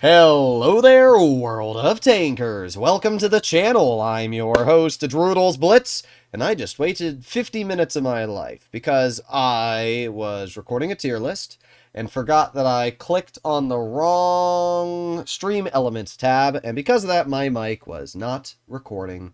Hello there, world of tankers. Welcome to the channel. I'm your host, Droodles Blitz, and I just waited 50 minutes of my life because I was recording a tier list and forgot that I clicked on the wrong stream elements tab, and because of that, my mic was not recording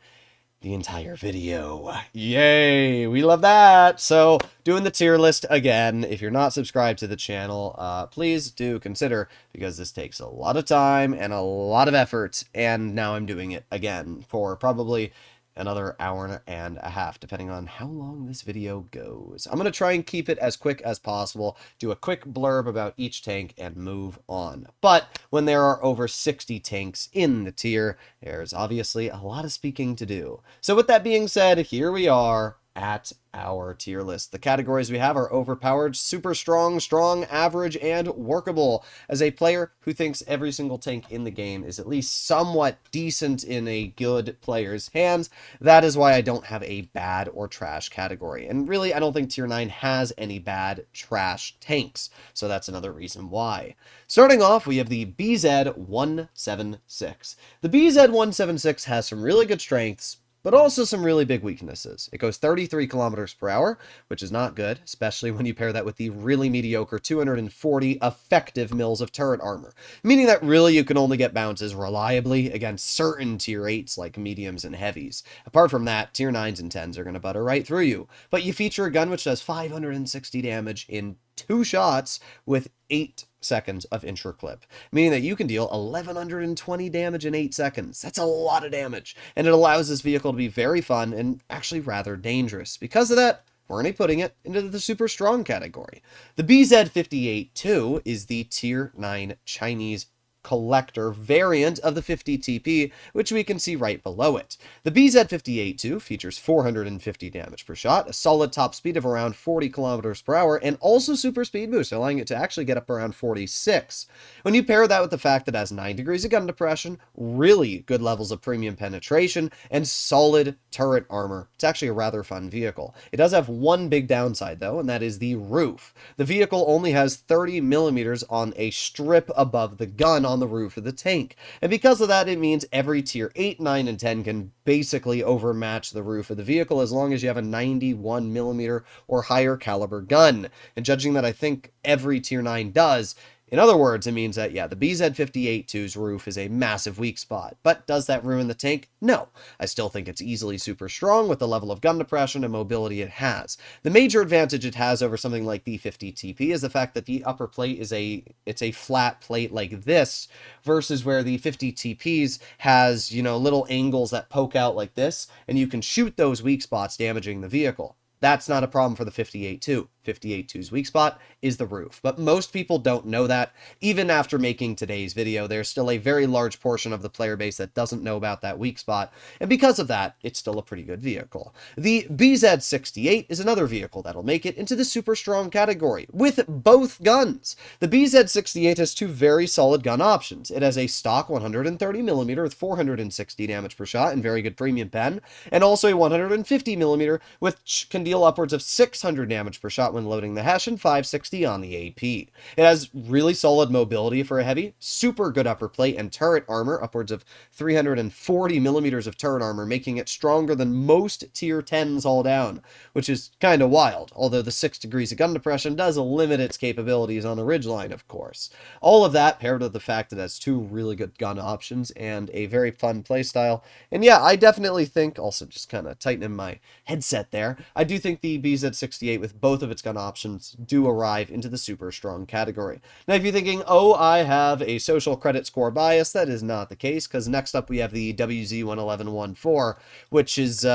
the entire video. Yay, we love that. So, doing the tier list again. If you're not subscribed to the channel, please do consider, because this takes a lot of time and a lot of effort, and now I'm doing it again for probably another hour and a half, depending on how long this video goes. I'm going to try and keep it as quick as possible, do a quick blurb about each tank, and move on. But when there are over 60 tanks in the tier, there's obviously a lot of speaking to do. So with that being said, here we are at our tier list. The categories we have are overpowered, super strong, strong, average, and workable. As a player who thinks every single tank in the game is at least somewhat decent in a good player's hands, that is why I don't have a bad or trash category. And really, I don't think tier 9 has any bad trash tanks. So that's another reason why. Starting off, we have the BZ-176. The BZ-176 has some really good strengths, but also some really big weaknesses. It goes 33 kilometers per hour, which is not good, especially when you pair that with the really mediocre 240 effective mils of turret armor, meaning that really you can only get bounces reliably against certain tier 8s like mediums and heavies. Apart from that, tier 9s and 10s are going to butter right through you, but you feature a gun which does 560 damage in 2 shots with 8 seconds of intra clip, meaning that you can deal 1120 damage in 8 seconds. That's a lot of damage, and it allows this vehicle to be very fun and actually rather dangerous. Because of that, we're only putting it into the super strong category. The BZ-58-2 is the tier 9 Chinese collector variant of the 50 TP, which we can see right below it. The BZ-58-2 features 450 damage per shot, a solid top speed of around 40 kilometers per hour, and also super speed boost, allowing it to actually get up around 46. When you pair that with the fact that it has 9 degrees of gun depression, really good levels of premium penetration, and solid turret armor, it's actually a rather fun vehicle. It does have one big downside though, and that is the roof. The vehicle only has 30 millimeters on a strip above the gun on the roof of the tank, and because of that, it means every tier 8, 9, and 10 can basically overmatch the roof of the vehicle as long as you have a 91 millimeter or higher caliber gun, and judging that I think every tier 9 does, in other words, it means that, yeah, the BZ-58-2's roof is a massive weak spot. But does that ruin the tank? No. I still think it's easily super strong with the level of gun depression and mobility it has. The major advantage it has over something like the 50 TP is the fact that the upper plate is it's a flat plate like this, versus where the 50 TPs has, you know, little angles that poke out like this, and you can shoot those weak spots, damaging the vehicle. That's not a problem for the 58-2. 58-2's weak spot is the roof, but most people don't know that. Even after making today's video, there's still a very large portion of the player base that doesn't know about that weak spot, and because of that, it's still a pretty good vehicle. The BZ-68 is another vehicle that'll make it into the super strong category, with both guns. The BZ-68 has 2 very solid gun options. It has a stock 130mm with 460 damage per shot and very good premium pen, and also a 150mm which can deal upwards of 600 damage per shot when loading the Hesh and 560 on the AP. It has really solid mobility for a heavy, super good upper plate and turret armor, upwards of 340 millimeters of turret armor, making it stronger than most tier 10s all down, which is kind of wild, although the 6 degrees of gun depression does limit its capabilities on the ridgeline, of course. All of that paired with the fact that it has 2 really good gun options and a very fun playstyle, and yeah, I definitely think, also just kind of tightening my headset there, I do think the BZ-68 with both of its gun options do arrive into the super strong category. Now, if you're thinking, oh, I have a social credit score bias, that is not the case, because next up we have the WZ-11114, which is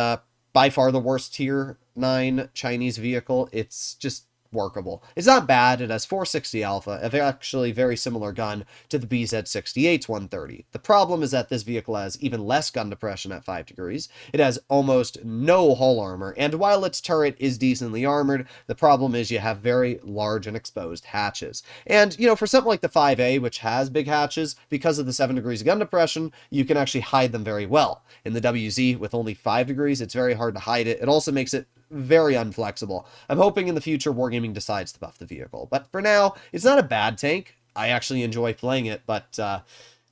by far the worst tier 9 Chinese vehicle. It's just workable. It's not bad. It has 460 alpha, a actually very similar gun to the BZ-68's 130. The problem is that this vehicle has even less gun depression at 5 degrees. It has almost no hull armor, and while its turret is decently armored, the problem is you have very large and exposed hatches. And, you know, for something like the 5A, which has big hatches, because of the 7 degrees of gun depression, you can actually hide them very well. In the WZ, with only 5 degrees, it's very hard to hide it. It also makes it very unflexible. I'm hoping in the future Wargaming decides to buff the vehicle, but for now, it's not a bad tank. I actually enjoy playing it, but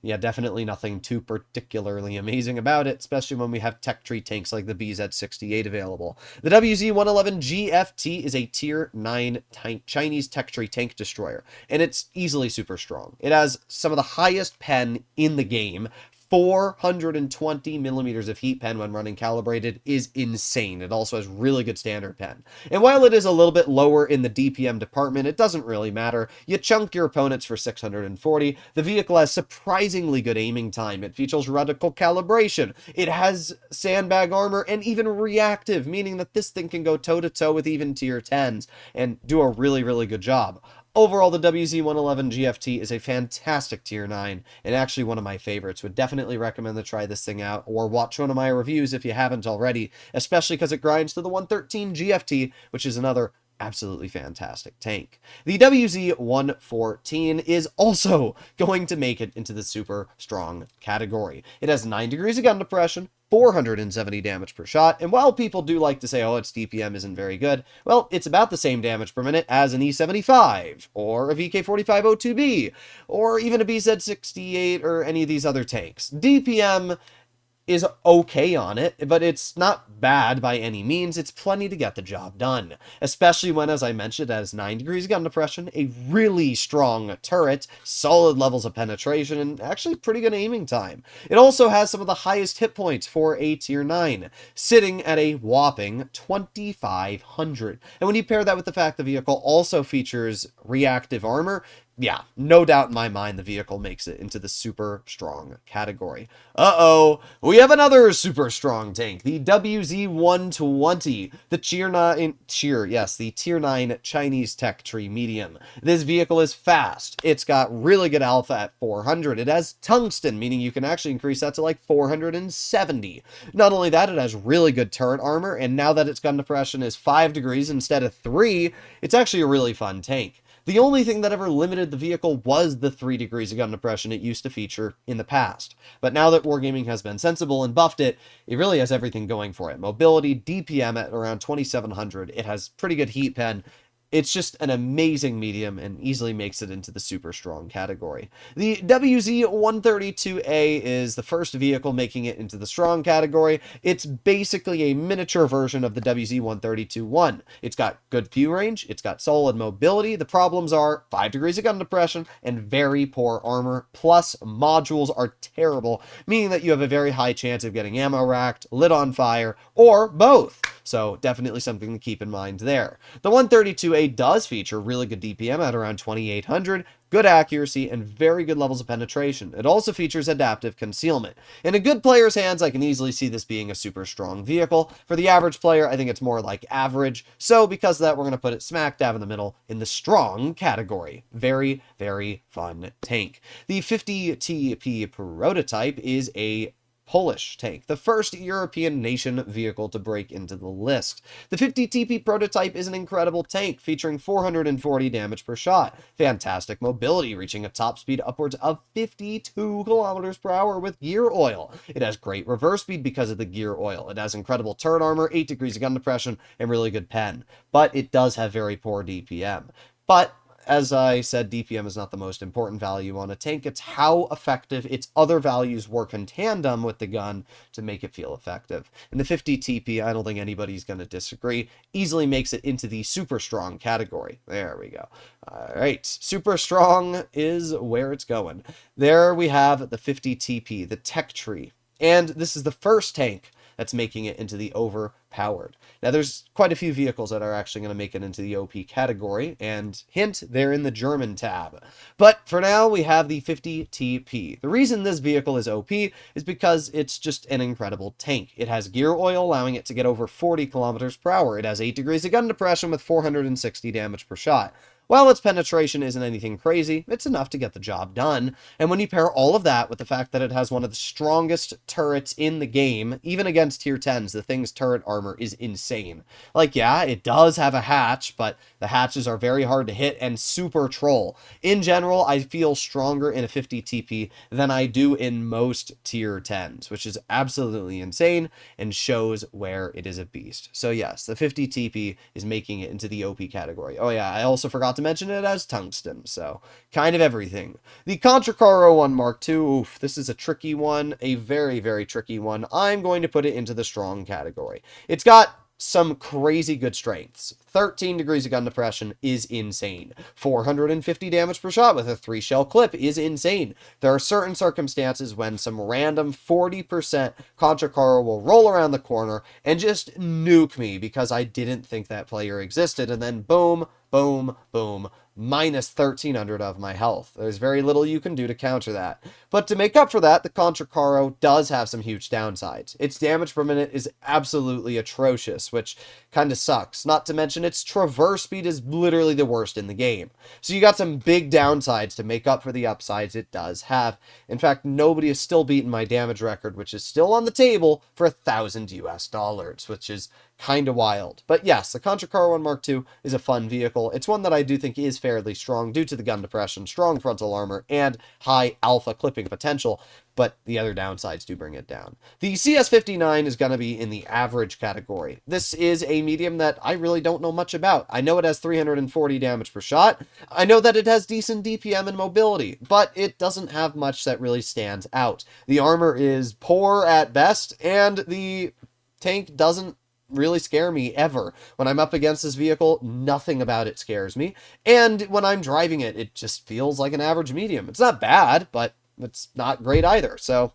yeah, definitely nothing too particularly amazing about it, especially when we have tech tree tanks like the BZ-68 available. The WZ-111 GFT is a Tier 9 Chinese tech tree tank destroyer, and it's easily super strong. It has some of the highest pen in the game. 420 millimeters of heat pen when running calibrated is insane. It also has really good standard pen. And while it is a little bit lower in the DPM department, it doesn't really matter. You chunk your opponents for 640. The vehicle has surprisingly good aiming time. It features reticle calibration. It has sandbag armor and even reactive, meaning that this thing can go toe-to-toe with even tier 10s and do a really, really good job. Overall, the WZ-111 GFT is a fantastic Tier 9, and actually one of my favorites. Would definitely recommend to try this thing out, or watch one of my reviews if you haven't already, especially because it grinds to the 113 GFT, which is another absolutely fantastic tank. The WZ-114 is also going to make it into the super strong category. It has 9 degrees of gun depression, 470 damage per shot, and while people do like to say, oh, its DPM isn't very good, well, it's about the same damage per minute as an E75, or a VK45 Wotb, or even a BZ-68, or any of these other tanks. DPM is okay on it, but it's not bad by any means. It's plenty to get the job done, especially when, as I mentioned, it has 9 degrees of gun depression, a really strong turret, solid levels of penetration, and actually pretty good aiming time. It also has some of the highest hit points for a Tier 9, sitting at a whopping 2,500. And when you pair that with the fact the vehicle also features reactive armor, yeah, no doubt in my mind the vehicle makes it into the super strong category. Uh-oh, we have another super strong tank, the WZ-120, the Tier 9 Chinese tech tree medium. This vehicle is fast. It's got really good alpha at 400. It has tungsten, meaning you can actually increase that to like 470. Not only that, it has really good turret armor, and now that its gun depression is 5 degrees instead of 3, it's actually a really fun tank. The only thing that ever limited the vehicle was the 3 degrees of gun depression it used to feature in the past. But now that Wargaming has been sensible and buffed it, it really has everything going for it. Mobility, DPM at around 2,700. It has pretty good heat pen. It's just an amazing medium and easily makes it into the super strong category. The WZ-132A is the first vehicle making it into the strong category. It's basically a miniature version of the WZ-132-1. It's got good few range, it's got solid mobility. The problems are 5 degrees of gun depression and very poor armor, plus modules are terrible, meaning that you have a very high chance of getting ammo racked, lit on fire, or both. So definitely something to keep in mind there. The 132A does feature really good DPM at around 2,800, good accuracy, and very good levels of penetration. It also features adaptive concealment. In a good player's hands, I can easily see this being a super strong vehicle. For the average player, I think it's more like average. So because of that, we're going to put it smack dab in the middle in the strong category. Very, very fun tank. The 50 TP prototype is a Polish tank, the first European nation vehicle to break into the list. The 50 TP prototype is an incredible tank, featuring 440 damage per shot, fantastic mobility, reaching a top speed upwards of 52 kilometers per hour with gear oil. It has great reverse speed because of the gear oil. It has incredible turret armor, 8 degrees of gun depression, and really good pen, but it does have very poor DPM. But as I said, DPM is not the most important value on a tank. It's how effective its other values work in tandem with the gun to make it feel effective. And the 50 TP, I don't think anybody's going to disagree, easily makes it into the super strong category. There we go. All right, super strong is where it's going. There we have the 50 TP, the tech tree. And this is the first tank that's making it into the overpowered. Now, there's quite a few vehicles that are actually going to make it into the OP category, and hint, they're in the German tab. But for now, we have the 50 TP. The reason this vehicle is OP is because it's just an incredible tank. It has gear oil, allowing it to get over 40 kilometers per hour. It has 8 degrees of gun depression with 460 damage per shot. While its penetration isn't anything crazy, it's enough to get the job done. And when you pair all of that with the fact that it has one of the strongest turrets in the game, even against tier 10s, the thing's turret armor is insane. Like, yeah, it does have a hatch, but the hatches are very hard to hit and super troll. In general, I feel stronger in a 50 TP than I do in most tier 10s, which is absolutely insane and shows where it is a beast. So yes, the 50 TP is making it into the OP category. Oh yeah, I also forgot to mention it has tungsten, so kind of everything. The Contracaro 1 Mark II, oof, this is a tricky one, a very, very tricky one. I'm going to put it into the strong category. It's got some crazy good strengths. 13 degrees of gun depression is insane. 450 damage per shot with a 3-shell clip is insane. There are certain circumstances when some random 40% Contracaro will roll around the corner and just nuke me because I didn't think that player existed, and then boom, boom, boom, minus 1300 of my health. There's very little you can do to counter that. But to make up for that, the Contracaro does have some huge downsides. Its damage per minute is absolutely atrocious, which kind of sucks. Not to mention its traverse speed is literally the worst in the game. So you got some big downsides to make up for the upsides it does have. In fact, nobody has still beaten my damage record, which is still on the table for $1,000 US, which is kind of wild. But yes, the Contracaro 1 Mark II is a fun vehicle. It's one that I do think is fairly strong due to the gun depression, strong frontal armor, and high alpha clipping potential, but the other downsides do bring it down. The CS59 is going to be in the average category. This is a medium that I really don't know much about. I know it has 340 damage per shot. I know that it has decent DPM and mobility, but it doesn't have much that really stands out. The armor is poor at best, and the tank doesn't really scare me ever. When I'm up against this vehicle, nothing about it scares me. And when I'm driving it, it just feels like an average medium. It's not bad, but it's not great either. So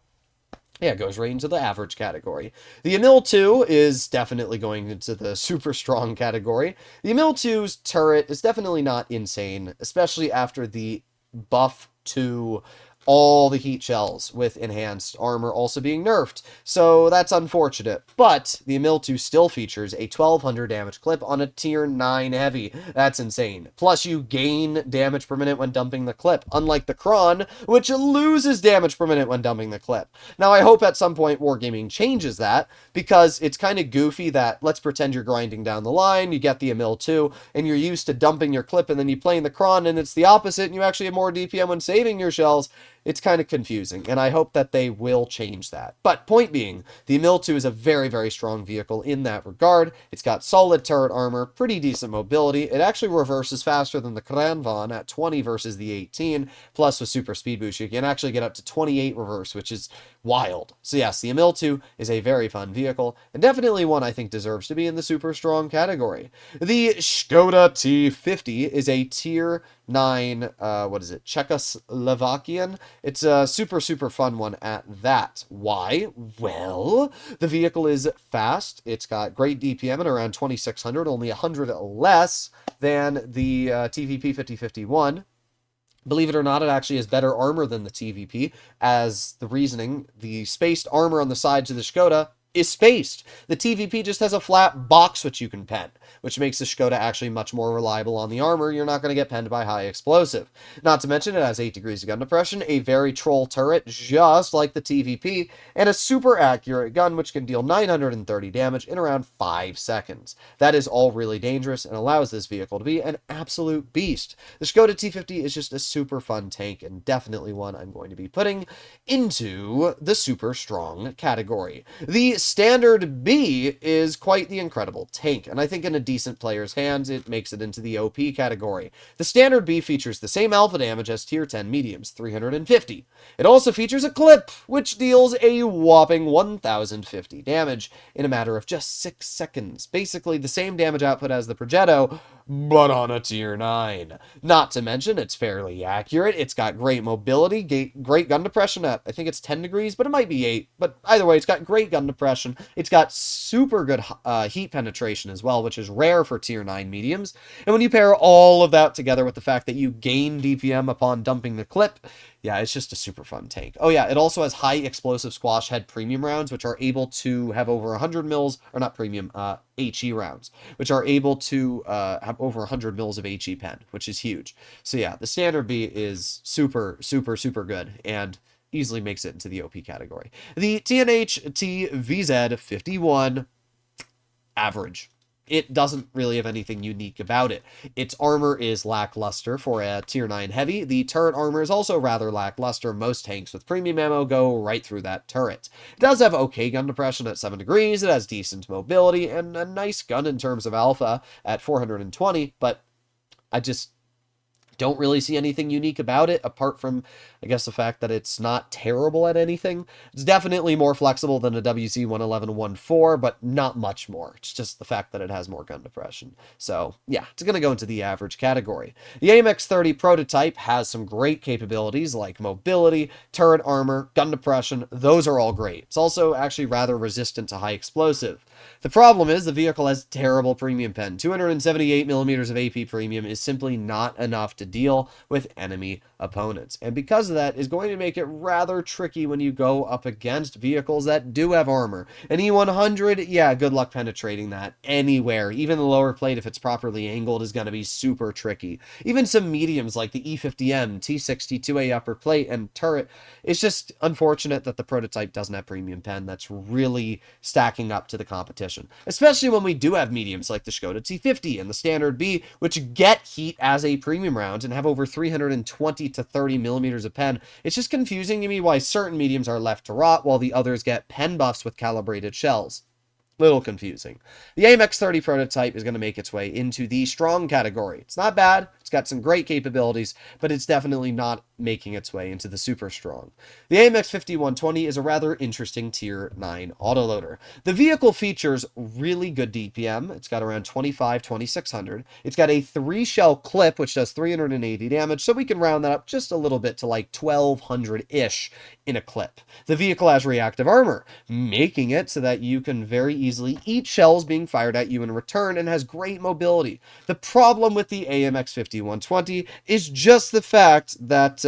yeah, it goes right into the average category. The Emil 2 is definitely going into the super strong category. The Emil 2's turret is definitely not insane, especially after the buff to all the heat shells with enhanced armor also being nerfed, so that's unfortunate. But the Emil 2 still features a 1200 damage clip on a tier 9 heavy. That's insane. Plus you gain damage per minute when dumping the clip, unlike the Kron, which loses damage per minute when dumping the clip. Now I hope at some point Wargaming changes that, because it's kind of goofy that, let's pretend you're grinding down the line, you get the Emil 2, and you're used to dumping your clip, and then you play in the Kron, and it's the opposite, and you actually have more DPM when saving your shells. It's kind of confusing, and I hope that they will change that. But point being, the Emil 2 is a very, very strong vehicle in that regard. It's got solid turret armor, pretty decent mobility. It actually reverses faster than the Kranvan at 20 versus the 18. Plus, with super speed boost, you can actually get up to 28 reverse, which is wild. So yes, the Emil 2 is a very fun vehicle, and definitely one I think deserves to be in the super strong category. The Skoda T50 is a tier 9, Czechoslovakian. It's a super, super fun one at that. Why? Well, the vehicle is fast. It's got great DPM at around 2600, only 100 less than the TVP 5051. Believe it or not, it actually has better armor than the TVP, as the reasoning, the spaced armor on the sides of the Skoda is spaced. The TVP just has a flat box which you can pen, which makes the Skoda actually much more reliable on the armor. You're not going to get penned by high explosive. Not to mention it has 8 degrees of gun depression, a very troll turret just like the TVP, and a super accurate gun which can deal 930 damage in around 5 seconds. That is all really dangerous and allows this vehicle to be an absolute beast. The Skoda T50 is just a super fun tank, and definitely one I'm going to be putting into the super strong category. The Standard B is quite the incredible tank, and I think in a decent player's hands, it makes it into the OP category. The Standard B features the same alpha damage as tier 10 mediums, 350. It also features a clip, which deals a whopping 1050 damage in a matter of just 6 seconds. Basically the same damage output as the Progetto, but on a tier 9. Not to mention, it's fairly accurate, it's got great mobility, great gun depression at, I think it's 10 degrees, but it might be 8. But either way, it's got great gun depression. It's got super good heat penetration as well, which is rare for tier 9 mediums. And when you pair all of that together with the fact that you gain DPM upon dumping the clip, yeah, it's just a super fun tank. Oh yeah, it also has high explosive squash head premium rounds, which are able to have over 100 mils, or not premium, HE rounds, which are able to have over 100 mils of HE pen, which is huge. So yeah, the Standard B is super, super, super good, and easily makes it into the OP category. The TNH TVZ51, average. It doesn't really have anything unique about it. Its armor is lackluster for a tier 9 heavy. The turret armor is also rather lackluster. Most tanks with premium ammo go right through that turret. It does have okay gun depression at 7 degrees. It has decent mobility and a nice gun in terms of alpha at 420, but Don't really see anything unique about it, apart from, I guess, the fact that it's not terrible at anything. It's definitely more flexible than a WC-111-1.4, but not much more. It's just the fact that it has more gun depression. So, yeah, it's going to go into the average category. The AMX-30 prototype has some great capabilities like mobility, turret armor, gun depression. Those are all great. It's also actually rather resistant to high explosive. The problem is the vehicle has terrible premium pen. 278 millimeters of AP premium is simply not enough to deal with enemy opponents. And because of that, is going to make it rather tricky when you go up against vehicles that do have armor. An E100, yeah, good luck penetrating that anywhere. Even the lower plate, if it's properly angled, is going to be super tricky. Even some mediums like the E50M, T62A upper plate, and turret, it's just unfortunate that the prototype doesn't have premium pen. That's really stacking up to the competition. Especially when we do have mediums like the Skoda T50 and the Standard B, which get heat as a premium round and have over 320 to 30 millimeters of pen. It's just confusing to me why certain mediums are left to rot while the others get pen buffs with calibrated shells. Little confusing. The AMX-30 prototype is going to make its way into the strong category. It's not bad. It's got some great capabilities, but it's definitely not making its way into the super strong. The AMX-50-120 is a rather interesting tier 9 autoloader. The vehicle features really good DPM. It's got around 2600. It's got a 3-shell clip, which does 380 damage, so we can round that up just a little bit to like 1200-ish in a clip. The vehicle has reactive armor, making it so that you can very easily eat shells being fired at you in return, and has great mobility. The problem with the AMX-50-120 is just the fact that,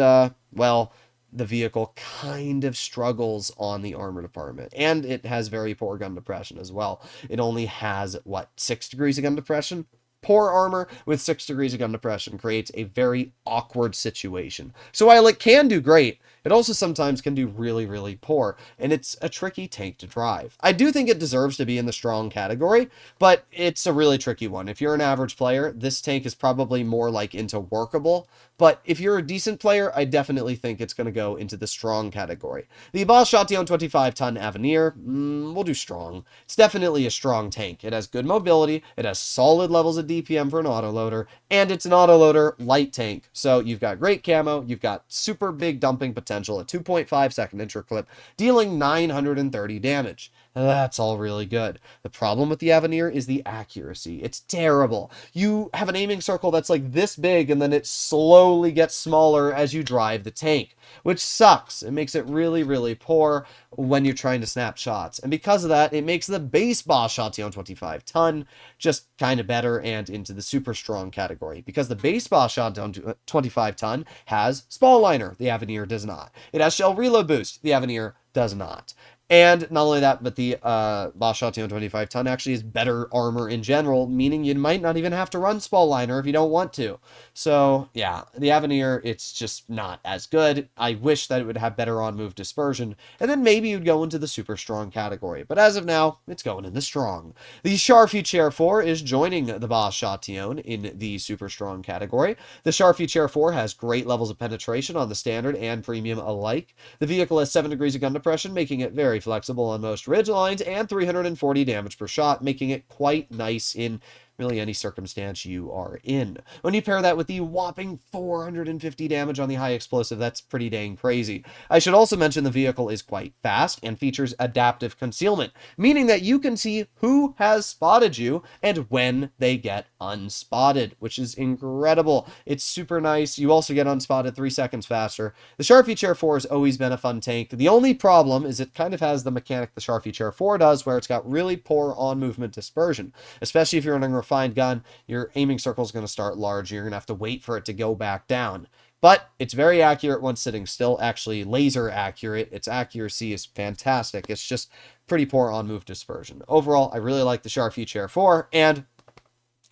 well, the vehicle kind of struggles on the armor department, and it has very poor gun depression as well. It only has, 6 degrees of gun depression? Poor armor with 6 degrees of gun depression creates a very awkward situation. So while it can do great, it also sometimes can do really, really poor, and it's a tricky tank to drive. I do think it deserves to be in the strong category, but it's a really tricky one. If you're an average player, this tank is probably more like into workable, but if you're a decent player, I definitely think it's going to go into the strong category. The Bosch Chatillon 25-ton Avenir, we'll do strong. It's definitely a strong tank. It has good mobility, it has solid levels of DPM for an autoloader, and it's an autoloader light tank. So you've got great camo, you've got super big dumping potential, a 2.5 second intro clip, dealing 930 damage. That's all really good. The problem with the Avenir is the accuracy. It's terrible. You have an aiming circle that's like this big, and then it slowly gets smaller as you drive the tank, which sucks. It makes it really, really poor when you're trying to snap shots. And because of that, it makes the base Bosch Chatillon 25-ton just kind of better and into the super strong category. Because the base Bosch Chatillon 25-ton has spall liner. The Avenir does not. It has shell reload boost. The Avenir does not. And not only that, but the Bosch Chatillon 25-ton actually has better armor in general, meaning you might not even have to run spall liner if you don't want to. So, yeah, the Avenir, it's just not as good. I wish that it would have better on-move dispersion, and then maybe you'd go into the super strong category. But as of now, it's going in the strong. The Charfy Chair 4 is joining the Bosch Chatillon in the super strong category. The Charfy Chair 4 has great levels of penetration on the standard and premium alike. The vehicle has 7 degrees of gun depression, making it very flexible on most ridge lines, and 340 damage per shot, making it quite nice in really any circumstance you are in. When you pair that with the whopping 450 damage on the high explosive, that's pretty dang crazy. I should also mention the vehicle is quite fast and features adaptive concealment, meaning that you can see who has spotted you and when they get unspotted, which is incredible. It's super nice. You also get unspotted 3 seconds faster. The Charfy Chair 4 has always been a fun tank. The only problem is it kind of has the mechanic the Charfy Chair 4 does, where it's got really poor on-movement dispersion, especially if you're running refined gun. Your aiming circle is going to start large. You're going to have to wait for it to go back down. But it's very accurate when sitting still, actually laser accurate. Its accuracy is fantastic. It's just pretty poor on-move dispersion. Overall, I really like the Charfy Chair 4, and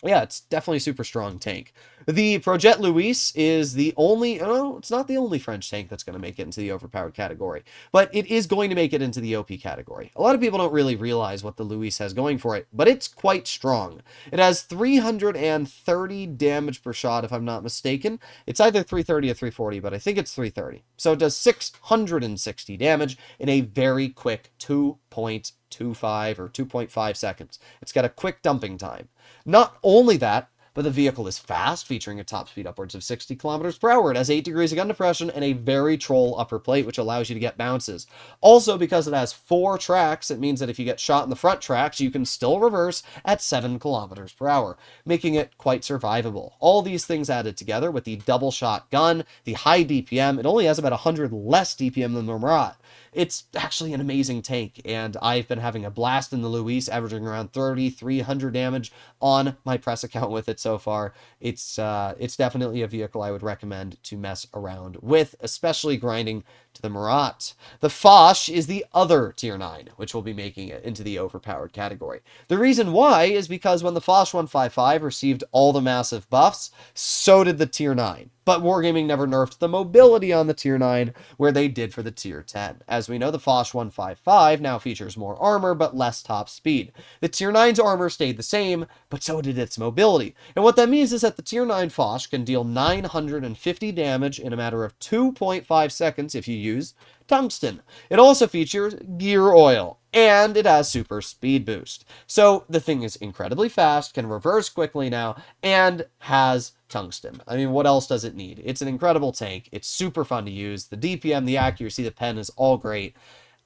yeah, it's definitely a super strong tank. The Projet Louis is the only, no, it's not the only French tank that's going to make it into the overpowered category, but it is going to make it into the OP category. A lot of people don't really realize what the Louis has going for it, but it's quite strong. It has 330 damage per shot, if I'm not mistaken. It's either 330 or 340, but I think it's 330. So it does 660 damage in a very quick 2.25 or 2.5 seconds. It's got a quick dumping time. Not only that, but the vehicle is fast, featuring a top speed upwards of 60 kilometers per hour. It has 8 degrees of gun depression and a very troll upper plate, which allows you to get bounces. Also, because it has 4 tracks, it means that if you get shot in the front tracks, you can still reverse at 7 kilometers per hour, making it quite survivable. All these things added together with the double shot gun, the high DPM, it only has about 100 less DPM than the Murat. It's actually an amazing tank, and I've been having a blast in the Luis, averaging around 3,300 damage on my press account with it so far. It's definitely a vehicle I would recommend to mess around with, especially grinding to the Murat. The Foch is the other tier 9, which will be making it into the overpowered category. The reason why is because when the Foch 155 received all the massive buffs, so did the tier 9. But Wargaming never nerfed the mobility on the tier 9 where they did for the tier 10. As we know, the Foch 155 now features more armor but less top speed. The tier 9's armor stayed the same, but so did its mobility. And what that means is that the tier 9 Foch can deal 950 damage in a matter of 2.5 seconds if you use tungsten. It also features gear oil, and it has super speed boost. So the thing is incredibly fast, can reverse quickly now, and has tungsten. I mean, what else does it need? It's an incredible tank. It's super fun to use. The DPM, the accuracy, the pen is all great.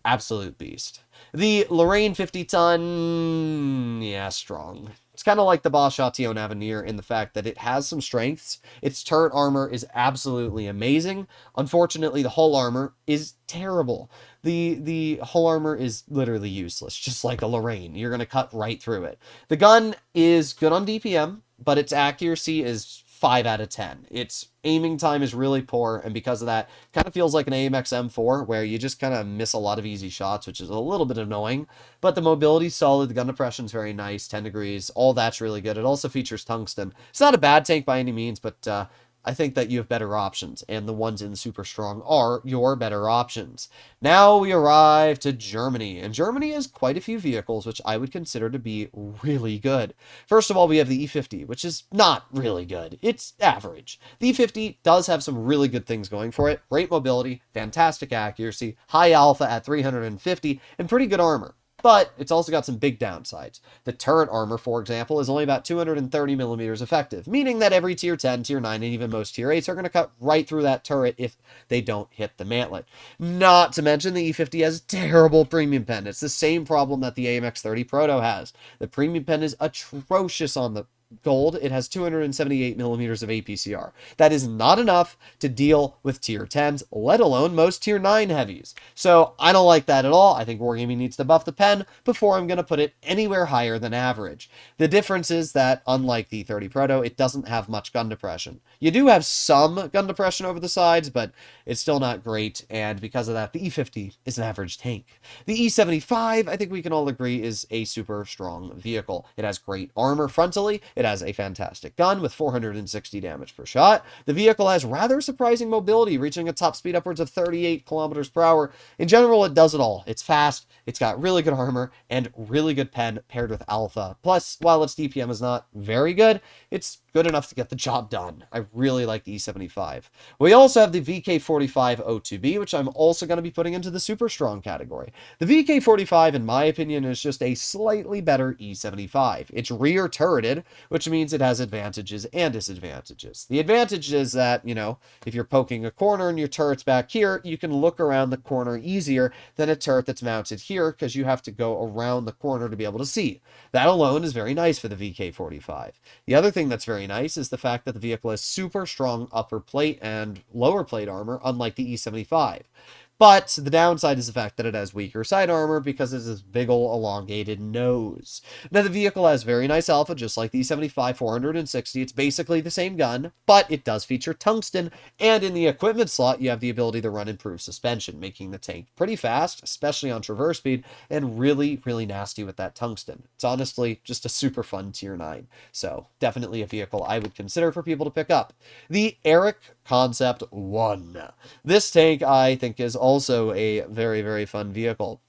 Absolute beast. The Lorraine 50-ton, yeah, strong. It's kind of like the Bosch Autio Avenir in the fact that it has some strengths. Its turret armor is absolutely amazing. Unfortunately, the hull armor is terrible. The hull armor is literally useless, just like a Lorraine. You're going to cut right through it. The gun is good on DPM, but its accuracy is 5 out of 10. Its aiming time is really poor, and because of that, kind of feels like an AMX M4, where you just kind of miss a lot of easy shots, which is a little bit annoying. But the mobility's solid, the gun depression's very nice, 10 degrees, all that's really good. It also features tungsten. It's not a bad tank by any means, but I think that you have better options, and the ones in Super Strong are your better options. Now we arrive to Germany, and Germany has quite a few vehicles which I would consider to be really good. First of all, we have the E50, which is not really good. It's average. The E50 does have some really good things going for it. Great mobility, fantastic accuracy, high alpha at 350, and pretty good armor. But it's also got some big downsides. The turret armor, for example, is only about 230 millimeters effective, meaning that every tier 10, tier 9, and even most tier 8s are going to cut right through that turret if they don't hit the mantlet. Not to mention the E50 has terrible premium pen. It's the same problem that the AMX 30 Proto has. The premium pen is atrocious on the gold. It has 278 millimeters of APCR. That is not enough to deal with tier 10s, let alone most tier 9 heavies. So I don't like that at all. I think Wargaming needs to buff the pen before I'm going to put it anywhere higher than average. The difference is that, unlike the 30 Proto, it doesn't have much gun depression. You do have some gun depression over the sides, but it's still not great, and because of that, the E50 is an average tank. The E75, I think we can all agree, is a super strong vehicle. It has great armor frontally. It has a fantastic gun with 460 damage per shot. The vehicle has rather surprising mobility, reaching a top speed upwards of 38 kilometers per hour. In general, it does it all. It's fast, it's got really good armor, and really good pen paired with alpha. Plus, while its DPM is not very good, it's good enough to get the job done. I really like the E75. We also have the VK45 O2B, which I'm also going to be putting into the super strong category. The VK45, in my opinion, is just a slightly better E75. It's rear turreted, which means it has advantages and disadvantages. The advantage is that, you know, if you're poking a corner and your turret's back here, you can look around the corner easier than a turret that's mounted here because you have to go around the corner to be able to see. That alone is very nice for the VK45. The other thing that's very nice is the fact that the vehicle has super strong upper plate and lower plate armor, unlike the E75. But the downside is the fact that it has weaker side armor because it has this big ol' elongated nose. Now, the vehicle has very nice alpha, just like the E75 460. It's basically the same gun, but it does feature tungsten, and in the equipment slot, you have the ability to run improved suspension, making the tank pretty fast, especially on traverse speed, and really, really nasty with that tungsten. It's honestly just a super fun tier 9, so definitely a vehicle I would consider for people to pick up. The Eric Concept 1. This tank, I think, is also a very, very fun vehicle.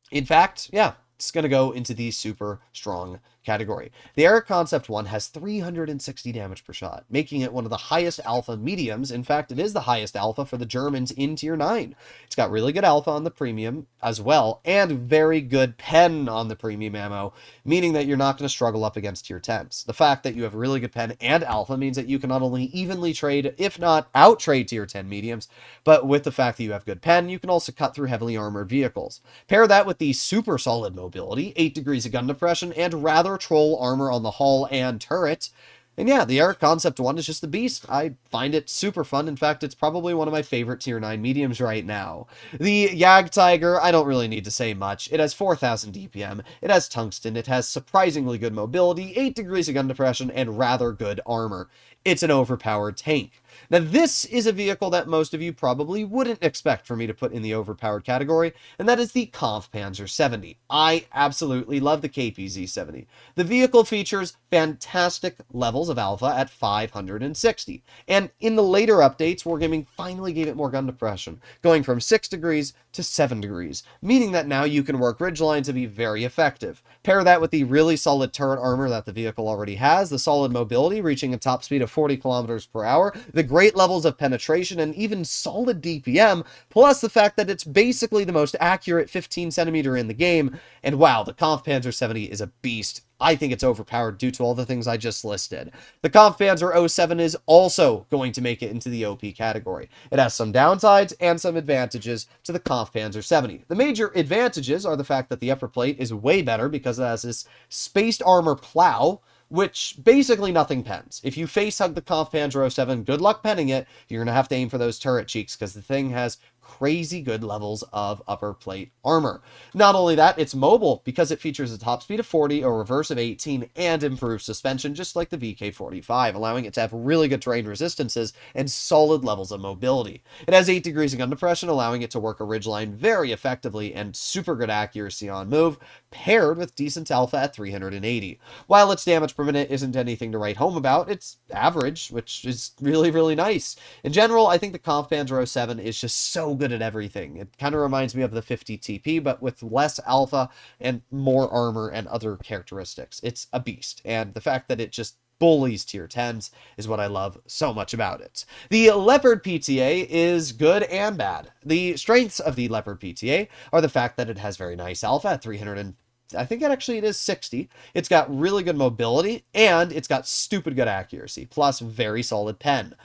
In fact, yeah, it's going to go into the super strong category. The Eric Concept 1 has 360 damage per shot, making it one of the highest alpha mediums. In fact, it is the highest alpha for the Germans in Tier 9. It's got really good alpha on the premium as well, and very good pen on the premium ammo, meaning that you're not going to struggle up against Tier 10s. The fact that you have really good pen and alpha means that you can not only evenly trade, if not out-trade Tier 10 mediums, but with the fact that you have good pen, you can also cut through heavily armored vehicles. Pair that with the super solid mobility, 8 degrees of gun depression, and rather troll armor on the hull and turret. And yeah, the Eric Concept 1 is just a beast. I find it super fun. In fact, it's probably one of my favorite Tier 9 mediums right now. The Jagdtiger, I don't really need to say much. It has 4,000 DPM, it has tungsten, it has surprisingly good mobility, 8 degrees of gun depression, and rather good armor. It's an overpowered tank. Now, this is a vehicle that most of you probably wouldn't expect for me to put in the overpowered category, and that is the Kampfpanzer 70. I absolutely love the KPZ 70. The vehicle features fantastic levels of alpha at 560, and in the later updates, Wargaming finally gave it more gun depression, going from 6 degrees to 7 degrees, meaning that now you can work ridgeline to be very effective. Pair that with the really solid turret armor that the vehicle already has, the solid mobility reaching a top speed of 40 kilometers per hour, the great levels of penetration, and even solid DPM, plus the fact that it's basically the most accurate 15 centimeter in the game, and wow, the Kampfpanzer 70 is a beast. I think it's overpowered due to all the things I just listed. The Kampfpanzer 07 is also going to make it into the OP category. It has some downsides and some advantages to the Kampfpanzer 70. The major advantages are the fact that the upper plate is way better because it has this spaced armor plow, which basically nothing pens. If you face hug the Kampfpanzer 07, good luck penning it. You're going to have to aim for those turret cheeks because the thing has crazy good levels of upper plate armor. Not only that, it's mobile because it features a top speed of 40, a reverse of 18, and improved suspension just like the VK45, allowing it to have really good terrain resistances and solid levels of mobility. It has 8 degrees of gun depression, allowing it to work a ridgeline very effectively and super good accuracy on move, paired with decent alpha at 380. While its damage per minute isn't anything to write home about, it's average, which is really, really nice. In general, I think the Kampfpanzer 07 is just so good at everything. It kind of reminds me of the 50 TP, but with less alpha and more armor and other characteristics. It's a beast, and the fact that it just bullies Tier 10s is what I love so much about it. The Leopard PTA is good and bad. The strengths of the Leopard PTA are the fact that it has very nice alpha at 300 and I think it is 60. It's got really good mobility, and it's got stupid good accuracy, plus very solid pen.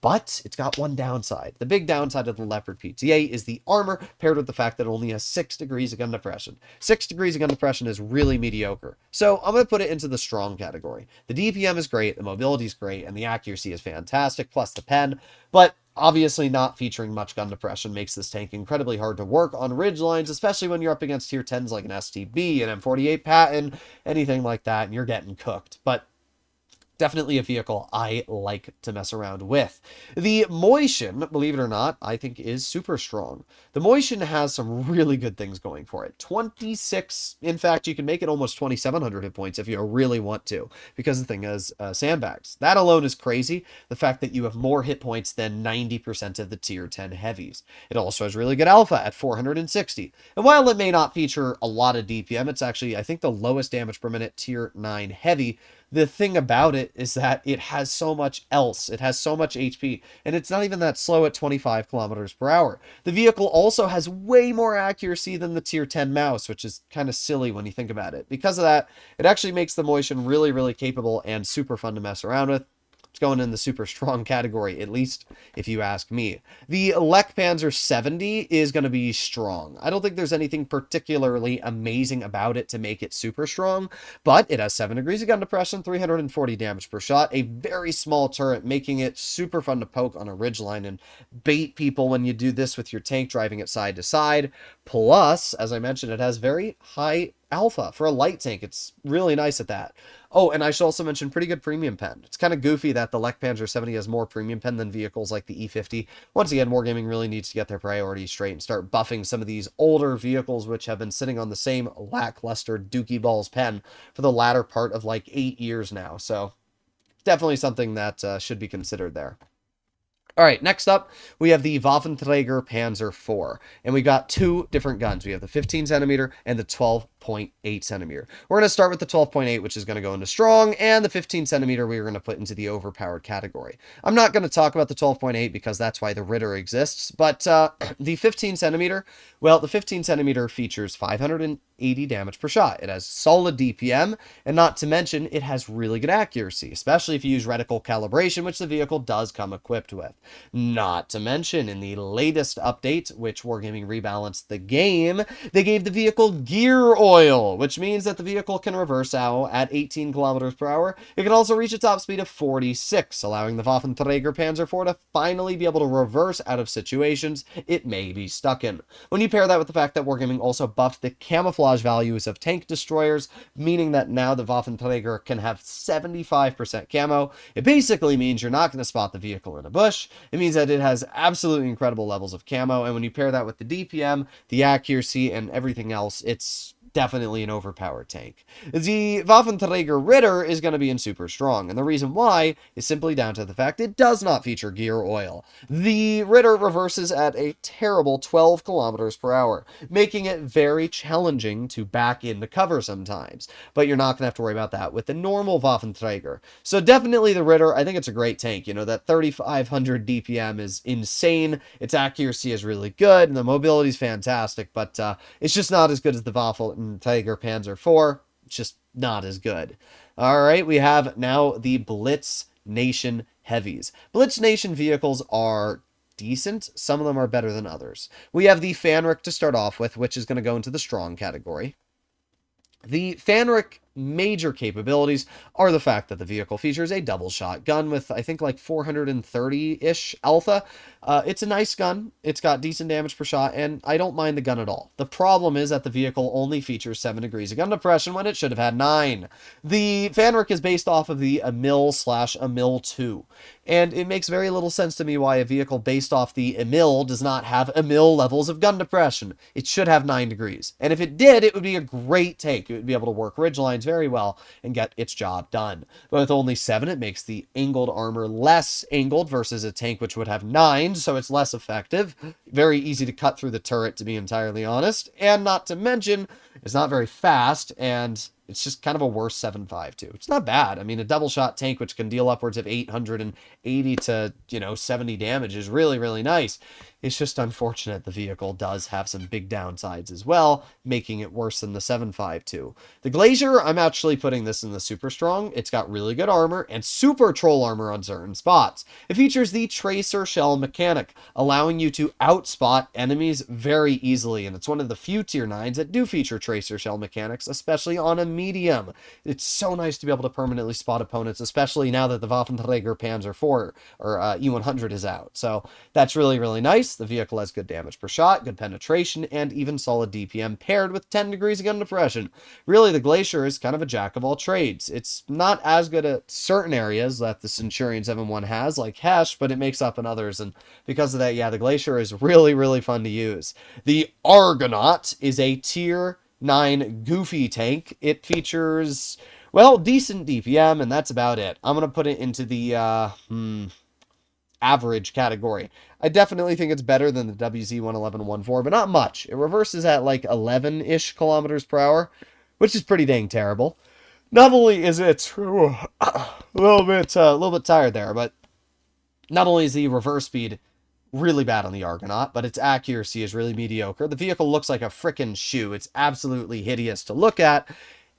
But it's got one downside. The big downside of the Leopard PTA is the armor, paired with the fact that it only has 6 degrees of gun depression. 6 degrees of gun depression is really mediocre. So I'm going to put it into the strong category. The DPM is great, the mobility is great, and the accuracy is fantastic, plus the pen. But obviously not featuring much gun depression makes this tank incredibly hard to work on ridge lines, especially when you're up against Tier 10s like an STB, an M48 Patton, anything like that, and you're getting cooked. But definitely a vehicle I like to mess around with. The Motion, believe it or not, I think is super strong. The Motion has some really good things going for it. 26, in fact, you can make it almost 2,700 hit points if you really want to, because the thing has sandbags. That alone is crazy, the fact that you have more hit points than 90% of the Tier 10 heavies. It also has really good alpha at 460. And while it may not feature a lot of DPM, it's actually, I think, the lowest damage per minute Tier 9 heavy. The thing about it is that it has so much else. It has so much HP, and it's not even that slow at 25 kilometers per hour. The vehicle also has way more accuracy than the Tier 10 mouse, which is kind of silly when you think about it. Because of that, it actually makes the Motion really, really capable and super fun to mess around with. It's going in the super strong category, at least if you ask me. The Lech Panzer 70 is going to be strong. I don't think there's anything particularly amazing about it to make it super strong, but it has 7 degrees of gun depression, 340 damage per shot, a very small turret, making it super fun to poke on a ridgeline and bait people when you do this with your tank driving it side to side. Plus, as I mentioned, it has very high alpha for a light tank. It's really nice at that. Oh, and I should also mention pretty good premium pen. It's kind of goofy that the Lech Panzer 70 has more premium pen than vehicles like the E50. Once again, Wargaming really needs to get their priorities straight and start buffing some of these older vehicles which have been sitting on the same lackluster Dookie Balls pen for the latter part of like 8 years now. So definitely something that should be considered there. All right, next up, we have the Waffenträger Panzer IV, and we got two different guns. We have the 15 centimeter and the 12 12.8 centimeter. We're going to start with the 12.8, which is going to go into strong, and the 15 centimeter we're going to put into the overpowered category. I'm not going to talk about the 12.8 because that's why the Ritter exists, but the 15 centimeter, well, the 15 centimeter features 580 damage per shot. It has solid DPM, and not to mention, it has really good accuracy, especially if you use reticle calibration, which the vehicle does come equipped with. Not to mention, in the latest update, which Wargaming rebalanced the game, they gave the vehicle gear oil, which means that the vehicle can reverse out at 18 kilometers per hour. It can also reach a top speed of 46, allowing the Waffenträger Panzer IV to finally be able to reverse out of situations it may be stuck in. When you pair that with the fact that Wargaming also buffed the camouflage values of tank destroyers, meaning that now the Waffenträger can have 75% camo, it basically means you're not going to spot the vehicle in a bush. It means that it has absolutely incredible levels of camo, and when you pair that with the DPM, the accuracy, and everything else, it's definitely an overpowered tank. The Waffenträger Ritter is going to be in super strong, and the reason why is simply down to the fact it does not feature gear oil. The Ritter reverses at a terrible 12 kilometers per hour, making it very challenging to back into cover sometimes, but you're not going to have to worry about that with the normal Waffenträger. So definitely the Ritter, I think it's a great tank. You know, that 3,500 DPM is insane, its accuracy is really good, and the mobility is fantastic, but it's just not as good as the Waffenträger Panzer IV. It's just not as good. All right, we have now the Blitz Nation heavies. Blitz Nation vehicles are decent. Some of them are better than others. We have the Fähnrich to start off with, which is going to go into the strong category. The Fähnrich major capabilities are the fact that the vehicle features a double shot gun with, I think, like 430-ish alpha. It's a nice gun. It's got decent damage per shot, and I don't mind the gun at all. The problem is that the vehicle only features 7 degrees of gun depression when it should have had 9. The Fähnrich is based off of the Emil/Emil 2, and it makes very little sense to me why a vehicle based off the Emil does not have Emil levels of gun depression. It should have 9 degrees, and if it did, it would be a great tank. It would be able to work ridgelines very well and get its job done. But with only 7, it makes the angled armor less angled versus a tank which would have 9, so it's less effective. Very easy to cut through the turret, to be entirely honest. And not to mention, it's not very fast, and it's just kind of a worse 7.5 too. It's not bad. I mean, a double shot tank which can deal upwards of 880 to, 70 damage is really, really nice. It's just unfortunate the vehicle does have some big downsides as well, making it worse than the 7.5 too. The Glacier, I'm actually putting this in the super strong. It's got really good armor and super troll armor on certain spots. It features the Tracer Shell mechanic, allowing you to outspot enemies very easily, and it's one of the few tier 9s that do feature Tracer Shell mechanics, especially on a medium. It's so nice to be able to permanently spot opponents, especially now that the Waffenträger Panzer IV or E100 is out. So that's really, really nice. The vehicle has good damage per shot, good penetration, and even solid DPM paired with 10 degrees of gun depression. Really, the Glacier is kind of a jack of all trades. It's not as good at certain areas that the Centurion 7.1 has, like Hesh, but it makes up in others, and because of that, yeah, the Glacier is really, really fun to use. The Argonaut is a tier 9 goofy tank. It features, well, decent DPM, and that's about it. I'm going to put it into the average category. I definitely think it's better than the WZ-111-14, but not much. It reverses at like 11-ish kilometers per hour, which is pretty dang terrible. Not only is it a little bit tired there, but not only is the reverse speed really bad on the Argonaut, but its accuracy is really mediocre. The vehicle looks like a frickin' shoe. It's absolutely hideous to look at,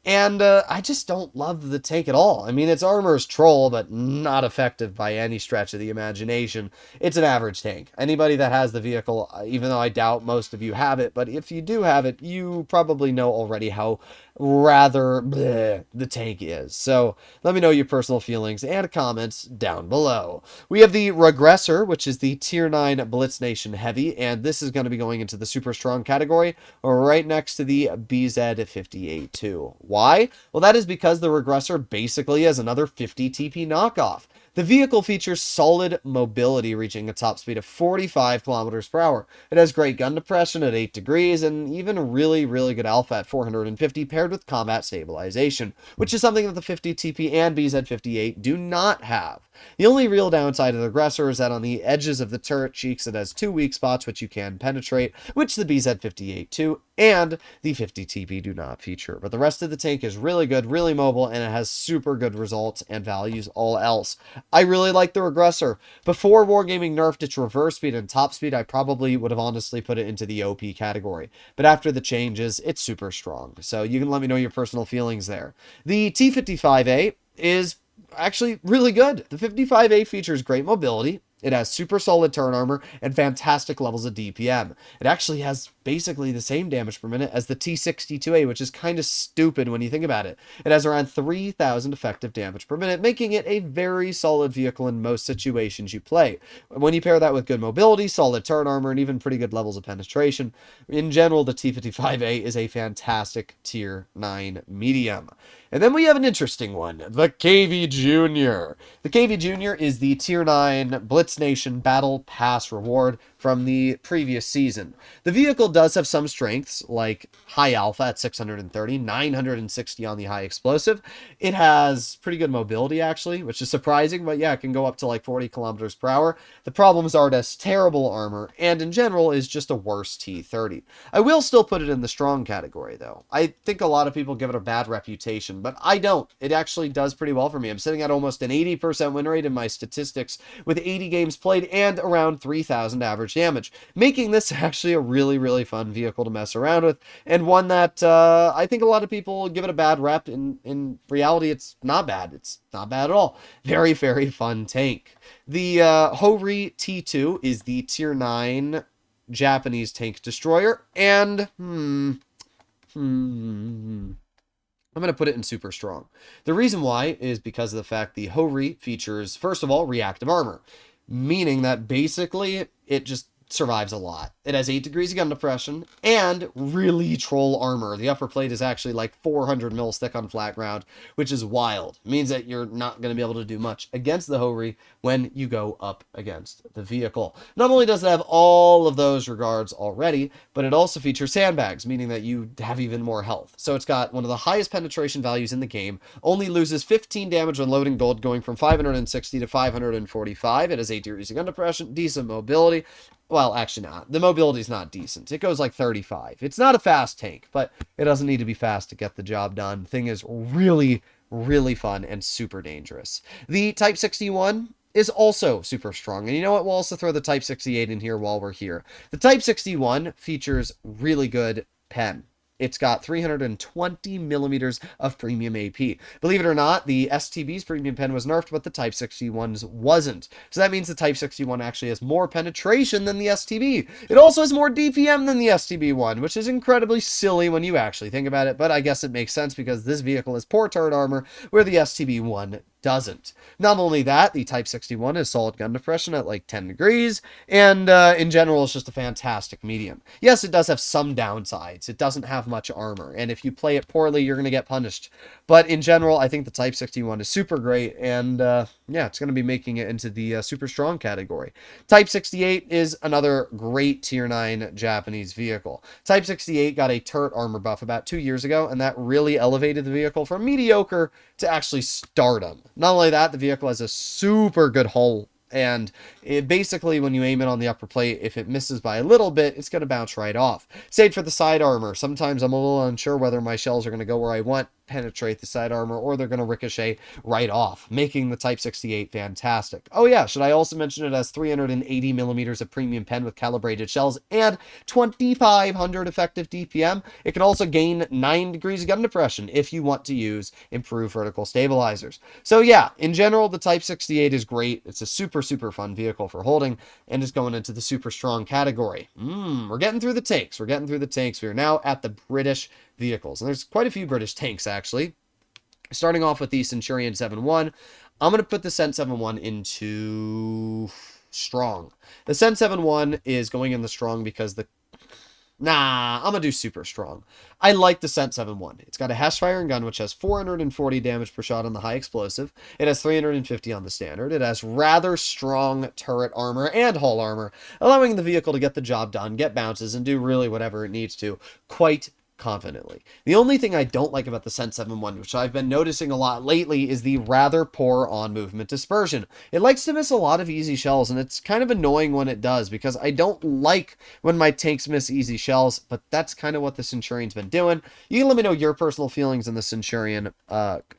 and I just don't love the tank at all. I mean, its armor is troll, but not effective by any stretch of the imagination. It's an average tank. Anybody that has the vehicle, even though I doubt most of you have it, but if you do have it, you probably know already how rather bleh the tank is. So let me know your personal feelings and comments down below. We have the Regressor, which is the tier 9 Blitz Nation heavy, and this is going to be going into the super strong category right next to the BZ-58-2. Why? Well, that is because the Regressor basically is another 50 TP knockoff. The vehicle features solid mobility, reaching a top speed of 45 kilometers per hour. It has great gun depression at 8 degrees, and even really, really good alpha at 450 paired with combat stabilization, which is something that the 50 TP and BZ-58 do not have. The only real downside of the Aggressor is that on the edges of the turret cheeks it has 2 weak spots which you can penetrate, which the BZ-58-2 and the 50 TP do not feature. But the rest of the tank is really good, really mobile, and it has super good results and values all else. I really like the Regressor. Before Wargaming nerfed its reverse speed and top speed, I probably would have honestly put it into the OP category. But after the changes, it's super strong. So you can let me know your personal feelings there. The T55A is actually really good. The 55A features great mobility. It has super solid turret armor and fantastic levels of DPM. It actually has basically the same damage per minute as the T62A, which is kind of stupid when you think about it. It has around 3,000 effective damage per minute, making it a very solid vehicle in most situations you play. When you pair that with good mobility, solid turret armor, and even pretty good levels of penetration, in general, the T55A is a fantastic Tier 9 medium. And then we have an interesting one, the KV Jr. The KV Jr. is the Tier 9 Blitz Nation Battle Pass reward from the previous season. The vehicle does have some strengths, like high alpha at 630, 960 on the high explosive. It has pretty good mobility, actually, which is surprising, but yeah, it can go up to like 40 kilometers per hour. The problems are it has terrible armor, and in general is just a worse T30. I will still put it in the strong category, though. I think a lot of people give it a bad reputation, but I don't. It actually does pretty well for me. I'm sitting at almost an 80% win rate in my statistics with 80 games played and around 3,000 average damage, making this actually a really, really fun vehicle to mess around with, and one that I think a lot of people give it a bad rep. In reality, it's not bad. It's not bad at all. Very, very fun tank. The Hori T2 is the Tier 9 Japanese tank destroyer, and I'm going to put it in super strong. The reason why is because of the fact the Hori features, first of all, reactive armor, meaning that basically it just survives a lot. It has 8 degrees of gun depression and really troll armor. The upper plate is actually like 400 mils thick on flat ground, which is wild. It means that you're not going to be able to do much against the Hori when you go up against the vehicle. Not only does it have all of those regards already, but it also features sandbags, meaning that you have even more health. So it's got one of the highest penetration values in the game, only loses 15 damage when loading gold, going from 560 to 545. It has 8 degrees of gun depression, decent mobility. Well, actually not. The mobility is not decent. It goes like 35. It's not a fast tank, but it doesn't need to be fast to get the job done. Thing is really, really fun and super dangerous. The Type 61 is also super strong. And you know what? We'll also throw the Type 68 in here while we're here. The Type 61 features really good pen. It's got 320 millimeters of premium AP. Believe it or not, the STB's premium pen was nerfed, but the Type 61's wasn't. So that means the Type 61 actually has more penetration than the STB. It also has more DPM than the STB one, which is incredibly silly when you actually think about it, but I guess it makes sense because this vehicle has poor turret armor, where the STB one doesn't. Not only that, the Type 61 is solid gun depression at like 10 degrees, and in general, it's just a fantastic medium. Yes, it does have some downsides. It doesn't have much armor, and if you play it poorly, you're going to get punished. But in general, I think the Type 61 is super great, and yeah, it's going to be making it into the super strong category. Type 68 is another great Tier 9 Japanese vehicle. Type 68 got a turret armor buff about 2 years ago, and that really elevated the vehicle from mediocre to actually stardom. Not only that, the vehicle has a super good hull, and it basically, when you aim it on the upper plate, if it misses by a little bit, it's going to bounce right off. Same for the side armor. Sometimes I'm a little unsure whether my shells are going to go where I want, penetrate the side armor, or they're going to ricochet right off, making the Type 68 fantastic. Oh yeah, should I also mention it has 380 millimeters of premium pen with calibrated shells and 2,500 effective DPM. It can also gain 9 degrees of gun depression if you want to use improved vertical stabilizers. So yeah, in general, the Type 68 is great. It's a super, super fun vehicle for holding, and is going into the super strong category. We're getting through the tanks. We're getting through the tanks. We are now at the British vehicles, and there's quite a few British tanks actually. Starting off with the Centurion 7.1, I'm going to put the Cent 7.1 into strong. The Cent 7.1 is going in the strong because I'm going to do super strong. I like the Cent 7.1. It's got a hash firing gun, which has 440 damage per shot on the high explosive. It has 350 on the standard. It has rather strong turret armor and hull armor, allowing the vehicle to get the job done, get bounces, and do really whatever it needs to quite confidently. The only thing I don't like about the Sent 7-1, which I've been noticing a lot lately, is the rather poor on-movement dispersion. It likes to miss a lot of easy shells, and it's kind of annoying when it does, because I don't like when my tanks miss easy shells, but that's kind of what the Centurion's been doing. You can let me know your personal feelings on the Centurion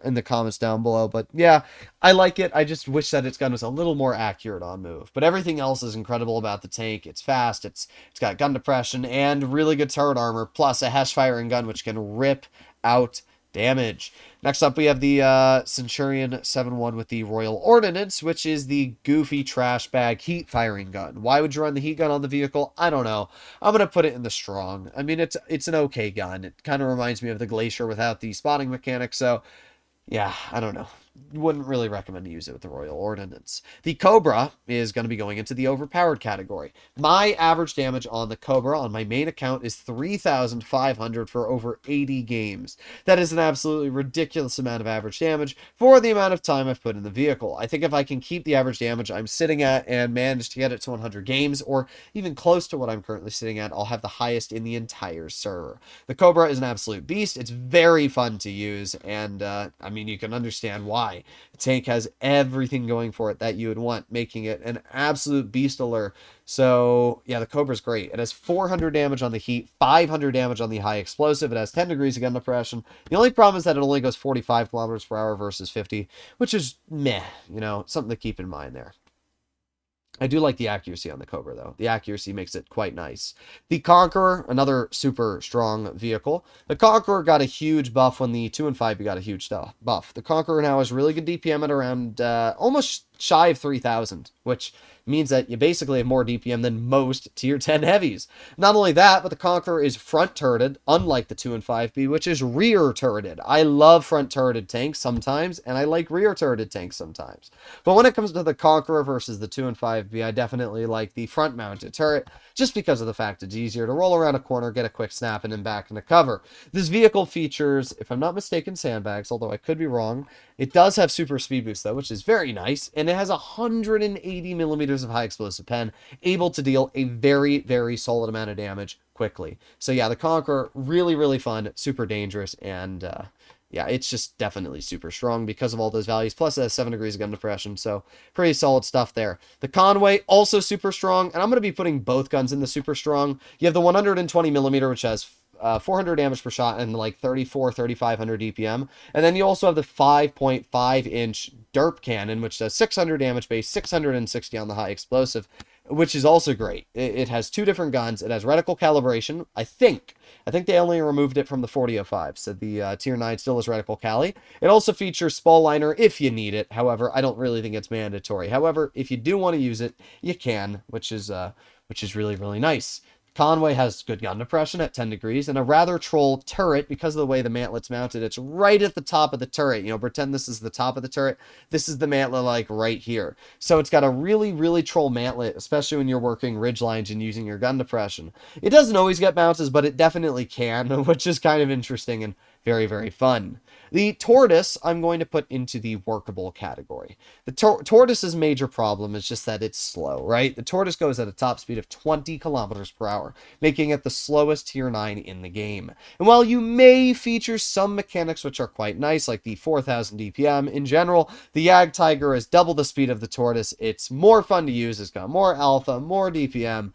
in the comments down below, but yeah, I like it. I just wish that its gun was a little more accurate on move. But everything else is incredible about the tank. It's fast, it's got gun depression, and really good turret armor, plus a Hesh firing gun, which can rip out damage. Next up, we have the Centurion 7-1 with the Royal Ordnance, which is the goofy trash bag heat firing gun. Why would you run the heat gun on the vehicle? I don't know. I'm going to put it in the strong. I mean, it's an okay gun. It kind of reminds me of the Glacier without the spotting mechanic, so yeah, I don't know. Wouldn't really recommend to use it with the Royal Ordnance. The Cobra is going to be going into the overpowered category. My average damage on the Cobra on my main account is 3,500 for over 80 games. That is an absolutely ridiculous amount of average damage for the amount of time I've put in the vehicle. I think if I can keep the average damage I'm sitting at and manage to get it to 100 games, or even close to what I'm currently sitting at, I'll have the highest in the entire server. The Cobra is an absolute beast. It's very fun to use, and I mean, you can understand why. The tank has everything going for it that you would want, making it an absolute beastler. So yeah, the Cobra's great. It has 400 damage on the heat, 500 damage on the high explosive. It has 10 degrees of gun depression. The only problem is that it only goes 45 kilometers per hour versus 50, which is meh, you know, something to keep in mind there. I do like the accuracy on the Cobra, though. The accuracy makes it quite nice. The Conqueror, another super strong vehicle. The Conqueror got a huge buff when the 2 and 5 got a huge buff. The Conqueror now has really good DPM at around almost shy of 3,000, which means that you basically have more DPM than most tier 10 heavies. Not only that, but the Conqueror is front turreted, unlike the 2 and 5B, which is rear turreted. I love front turreted tanks sometimes, and I like rear turreted tanks sometimes. But when it comes to the Conqueror versus the 2 and 5B, I definitely like the front mounted turret, just because of the fact it's easier to roll around a corner, get a quick snap, and then back into cover. This vehicle features, if I'm not mistaken, sandbags, although I could be wrong. It does have super speed boost, though, which is very nice, and it has 180 millimeters of high explosive pen, able to deal a very, very solid amount of damage quickly. So yeah, the Conqueror, really, really fun, super dangerous, and yeah, it's just definitely super strong because of all those values. Plus, it has 7 degrees of gun depression, so pretty solid stuff there. The Conway, also super strong, and I'm going to be putting both guns in the super strong. You have the 120 millimeter, which has 400 damage per shot and like 3,500 DPM. And then you also have the 5.5 inch derp cannon, which does 600 damage base, 660 on the high explosive, which is also great. It has 2 different guns. It has reticle calibration. I think they only removed it from the 4005, so the tier 9 still has reticle cali. It also features spall liner if you need it. However, I don't really think it's mandatory. However, if you do want to use it, you can, which is really, really nice. Conway has good gun depression at 10 degrees and a rather troll turret because of the way the mantlet's mounted. It's right at the top of the turret. You know, pretend this is the top of the turret. This is the mantlet, like, right here. So it's got a really, really troll mantlet, especially when you're working ridge lines and using your gun depression. It doesn't always get bounces, but it definitely can, which is kind of interesting and very, very fun. The Tortoise, I'm going to put into the workable category. The Tortoise's major problem is just that it's slow, right? The Tortoise goes at a top speed of 20 kilometers per hour, making it the slowest tier 9 in the game. And while you may feature some mechanics which are quite nice, like the 4,000 DPM, in general, the Yag Tiger is double the speed of the Tortoise. It's more fun to use. It's got more alpha, more DPM.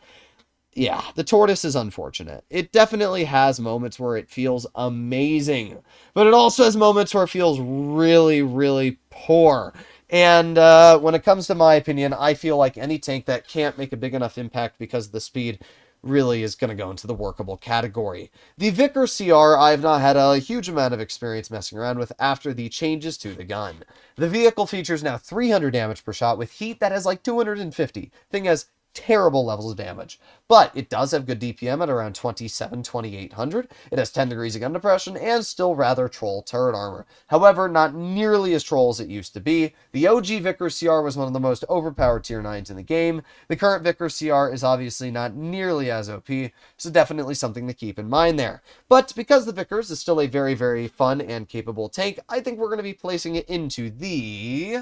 Yeah, the Tortoise is unfortunate. It definitely has moments where it feels amazing, but it also has moments where it feels really, really poor. And when it comes to my opinion, I feel like any tank that can't make a big enough impact because of the speed really is going to go into the workable category. The Vickers CR, I've not had a huge amount of experience messing around with after the changes to the gun. The vehicle features now 300 damage per shot with heat that has like 250. Thing has terrible levels of damage, but it does have good DPM at around 2,800. It has 10 degrees of gun depression and still rather troll turret armor. However, not nearly as troll as it used to be. The OG Vickers CR was one of the most overpowered tier 9s in the game. The current Vickers CR is obviously not nearly as OP, so definitely something to keep in mind there. But because the Vickers is still a very, very fun and capable tank, I think we're going to be placing it into the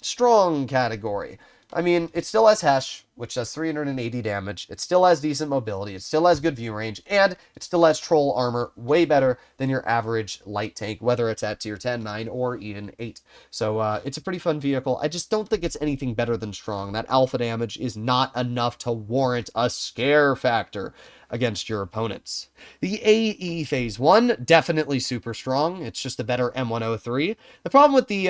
strong category. I mean, it still has Hesh, which does 380 damage. It still has decent mobility. It still has good view range. And it still has troll armor, way better than your average light tank, whether it's at tier 10, 9, or even 8. So it's a pretty fun vehicle. I just don't think it's anything better than strong. That alpha damage is not enough to warrant a scare factor against your opponents. The AE Phase 1, definitely super strong. It's just a better M103. The problem with the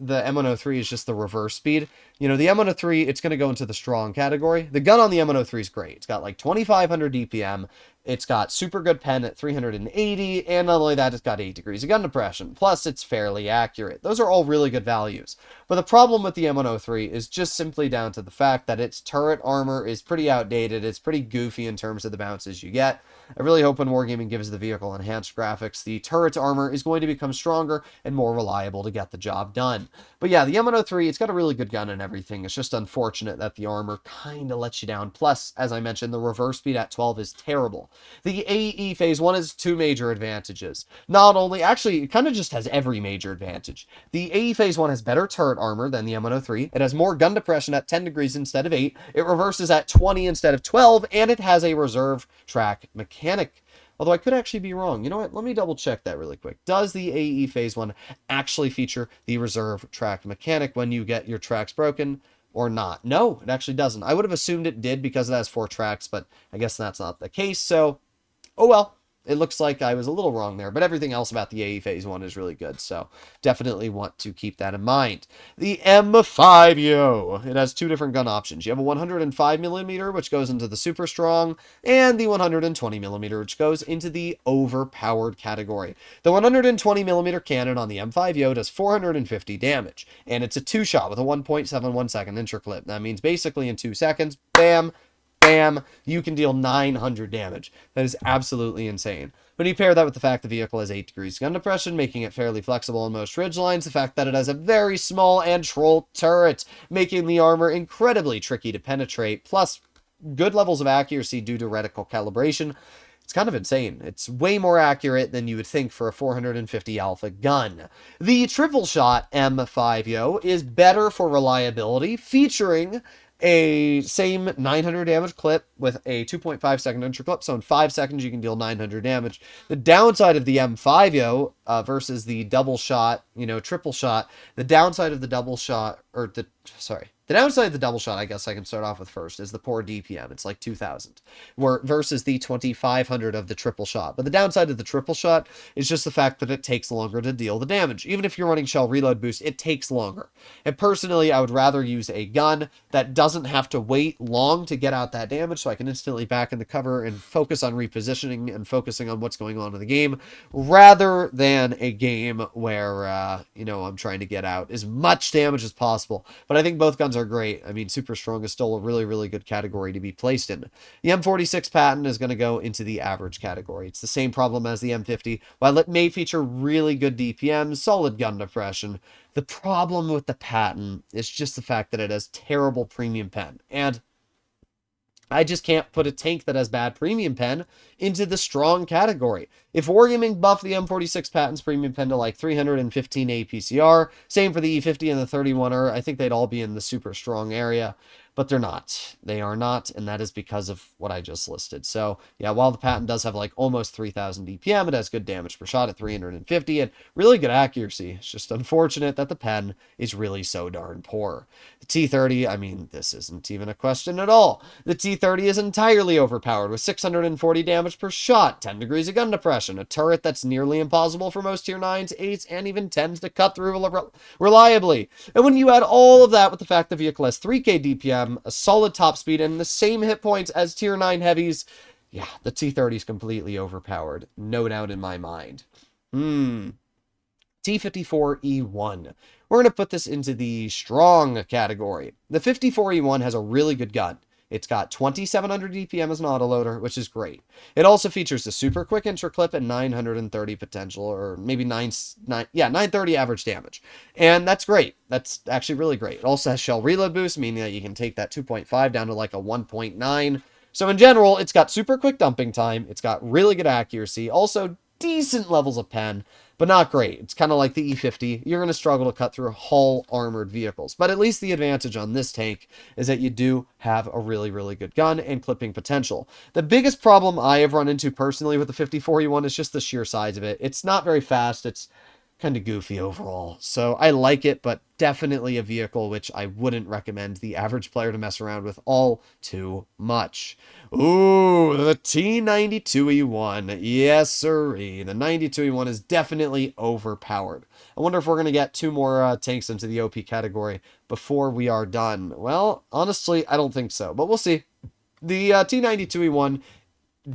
M103 is just the reverse speed. You know, the M103, it's going to go into the strong category. The gun on the M103 is great. It's got like 2,500 DPM. It's got super good pen at 380, and not only that, it's got 8 degrees of gun depression. Plus, it's fairly accurate. Those are all really good values. But the problem with the M103 is just simply down to the fact that its turret armor is pretty outdated. It's pretty goofy in terms of the bounces you get. I really hope when Wargaming gives the vehicle enhanced graphics, the turret's armor is going to become stronger and more reliable to get the job done. But yeah, the M103, it's got a really good gun and everything. It's just unfortunate that the armor kind of lets you down. Plus, as I mentioned, the reverse speed at 12 is terrible. The AE Phase 1 has 2 major advantages. Not only, actually, it kind of just has every major advantage. The AE Phase 1 has better turret armor than the M103. It has more gun depression at 10 degrees instead of 8. It reverses at 20 instead of 12, and it has a reserve track mechanic. Although I could actually be wrong. You know what? Let me double check that really quick. Does the AE Phase 1 actually feature the reserve track mechanic when you get your tracks broken or not? No, it actually doesn't. I would have assumed it did because it has 4 tracks, but I guess that's not the case. So, oh well. It looks like I was a little wrong there, but everything else about the AE Phase 1 is really good, so definitely want to keep that in mind. The M5yo. It has 2 different gun options. You have a 105mm, which goes into the super strong, and the 120mm, which goes into the overpowered category. The 120mm cannon on the M5yo does 450 damage, and it's a 2-shot with a 1.71 second interclip. That means basically in 2 seconds, bam, bam, you can deal 900 damage. That is absolutely insane. When you pair that with the fact the vehicle has 8 degrees gun depression, making it fairly flexible on most ridge lines, the fact that it has a very small and troll turret, making the armor incredibly tricky to penetrate, plus good levels of accuracy due to reticle calibration, it's kind of insane. It's way more accurate than you would think for a 450 alpha gun. The triple shot M5yo is better for reliability, featuring a same 900 damage clip with a 2.5 second interclip, so in 5 seconds you can deal 900 damage. The downside of the M5yo versus the double shot, triple shot, the downside of the double shot, the downside of the double shot, I guess I can start off with first, is the poor DPM. It's like 2,000 versus the 2,500 of the triple shot. But the downside of the triple shot is just the fact that it takes longer to deal the damage. Even if you're running shell reload boost, it takes longer. And personally, I would rather use a gun that doesn't have to wait long to get out that damage, so I can instantly back in the cover and focus on repositioning and focusing on what's going on in the game, rather than a game where, I'm trying to get out as much damage as possible. But I think both guns are great. I mean, super strong is still a really, really good category to be placed in. The M46 Patton is going to go into the average category. It's the same problem as the M50. While it may feature really good DPM, solid gun depression, the problem with the Patton is just the fact that it has terrible premium pen. And I just can't put a tank that has bad premium pen into the strong category. If Wargaming buffed the M46 Patton's premium pen to like 315 APCR, same for the E50 and the 31er, I think they'd all be in the super strong area. But they're not. They are not, and that is because of what I just listed. So, yeah, while the Patton does have like almost 3,000 DPM, it has good damage per shot at 350 and really good accuracy. It's just unfortunate that the pen is really so darn poor. The T30, I mean, this isn't even a question at all. The T30 is entirely overpowered with 640 damage per shot, 10 degrees of gun depression, a turret that's nearly impossible for most tier 9s, 8s, and even 10s to cut through reliably. And when you add all of that with the fact the vehicle has 3k DPM, a solid top speed, and the same hit points as tier 9 heavies, yeah, the T30 is completely overpowered. No doubt in my mind. T54E1. We're going to put this into the strong category. The 54E1 has a really good gun. It's got 2,700 DPM as an autoloader, which is great. It also features a super quick interclip and 930 potential, or maybe 930 average damage. And that's great. That's actually really great. It also has shell reload boost, meaning that you can take that 2.5 down to like a 1.9. So in general, it's got super quick dumping time. It's got really good accuracy. Also, decent levels of pen, but not great. It's kind of like the E50. You're going to struggle to cut through hull armored vehicles. But at least the advantage on this tank is that you do have a really, really good gun and clipping potential. The biggest problem I have run into personally with the 5041 is just the sheer size of it. It's not very fast. It's kind of goofy overall. So I like it, but definitely a vehicle which I wouldn't recommend the average player to mess around with all too much. Ooh, the T92E1. Yes, sirree. The 92E1 is definitely overpowered. I wonder if we're going to get two more tanks into the OP category before we are done. Well, honestly, I don't think so, but we'll see. The T92E1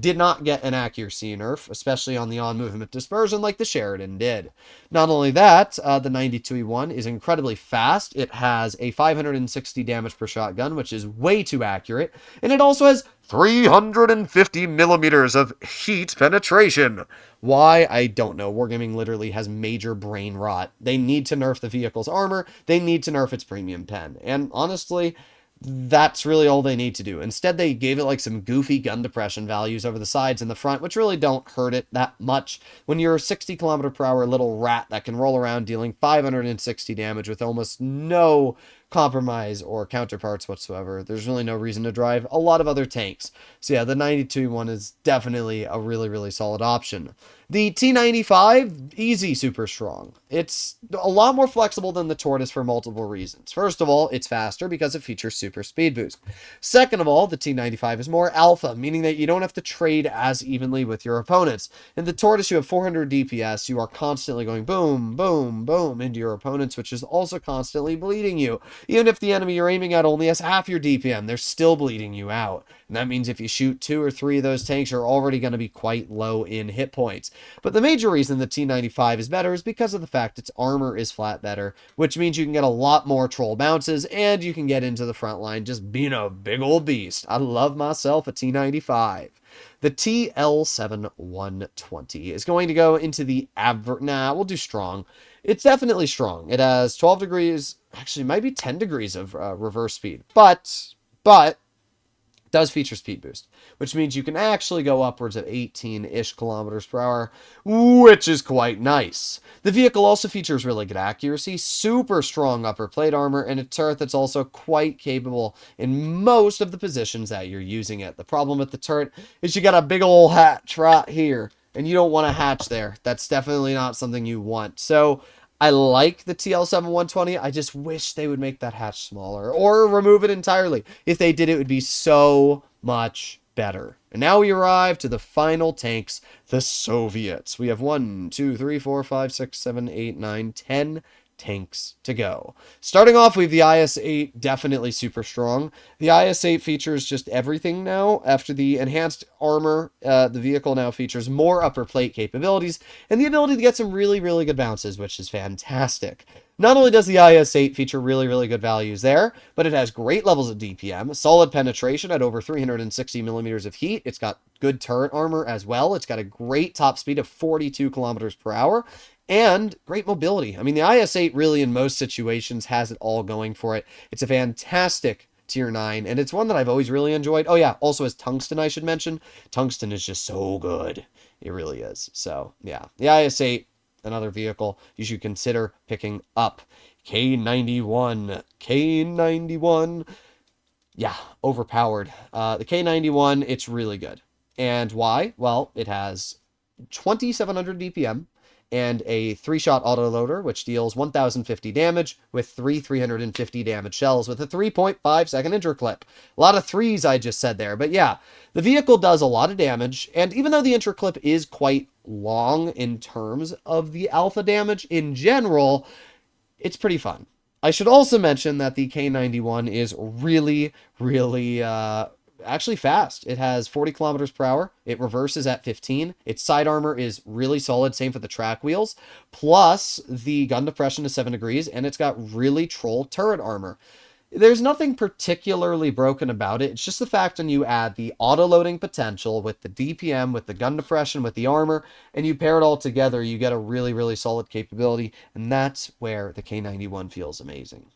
did not get an accuracy nerf, especially on the on-movement dispersion like the Sheridan did. Not only that, the 92E1 is incredibly fast. It has a 560 damage per shotgun, which is way too accurate, and it also has 350 millimeters of heat penetration. Why? I don't know. Wargaming literally has major brain rot. They need to nerf the vehicle's armor. They need to nerf its premium pen. And honestly, that's really all they need to do. Instead, they gave it like some goofy gun depression values over the sides and the front, which really don't hurt it that much when you're a 60 kilometer per hour little rat that can roll around dealing 560 damage with almost no compromise or counterparts whatsoever. There's really no reason to drive a lot of other tanks. So yeah, the 92 one is definitely a really, really solid option. The T95, easy super strong. It's a lot more flexible than the Tortoise for multiple reasons. First of all, it's faster because it features super speed boost. Second of all, the T95 is more alpha, meaning that you don't have to trade as evenly with your opponents. In the Tortoise, you have 400 DPS. You are constantly going boom, boom, boom into your opponents, which is also constantly bleeding you. Even if the enemy you're aiming at only has half your DPM, they're still bleeding you out. And that means if you shoot 2 or 3 of those tanks, you're already going to be quite low in hit points. But the major reason the T95 is better is because of the fact its armor is flat better, which means you can get a lot more troll bounces, and you can get into the front line just being a big old beast. I love myself a T95. The TL7120 is going to go into the we'll do strong. It's definitely strong. It has 12 degrees, actually might be 10 degrees of reverse speed, but does feature speed boost, which means you can actually go upwards of 18-ish kilometers per hour, which is quite nice. The vehicle also features really good accuracy, super strong upper plate armor, and a turret that's also quite capable in most of the positions that you're using it. The problem with the turret is you got a big old hatch right here, and you don't want a hatch there. That's definitely not something you want. So I like the TL7120. I just wish they would make that hatch smaller or remove it entirely. If they did, it would be so much better. And now we arrive to the final tanks, the Soviets. We have 1, 2, 3, 4, 5, 6, 7, 8, 9, 10 tanks to go. Starting off, we have the IS-8, definitely super strong. The IS-8 features just everything now. After the enhanced armor, the vehicle now features more upper plate capabilities and the ability to get some really, really good bounces, which is fantastic. Not only does the IS-8 feature really, really good values there, but it has great levels of DPM, solid penetration at over 360 millimeters of heat. It's got good turret armor as well. It's got a great top speed of 42 kilometers per hour. And great mobility. I mean, the IS-8 really in most situations has it all going for it. It's a fantastic tier 9, and it's one that I've always really enjoyed. Oh yeah, also has tungsten, I should mention. Tungsten is just so good. It really is. So yeah, the IS-8, another vehicle you should consider picking up. K91. Yeah, overpowered. The K91, it's really good. And why? Well, it has 2700 DPM. And a 3-shot autoloader, which deals 1050 damage with 350 damage shells with a 3.5 second interclip. A lot of threes I just said there, but yeah, the vehicle does a lot of damage, and even though the interclip is quite long in terms of the alpha damage in general, it's pretty fun. I should also mention that the K91 is really, really actually fast. It has 40 kilometers per hour. It reverses at 15. Its side armor is really solid. Same for the track wheels. Plus, the gun depression is 7 degrees, and it's got really troll turret armor. There's nothing particularly broken about it. It's just the fact when you add the auto-loading potential with the DPM, with the gun depression, with the armor, and you pair it all together, you get a really, really solid capability, and that's where the K91 feels amazing.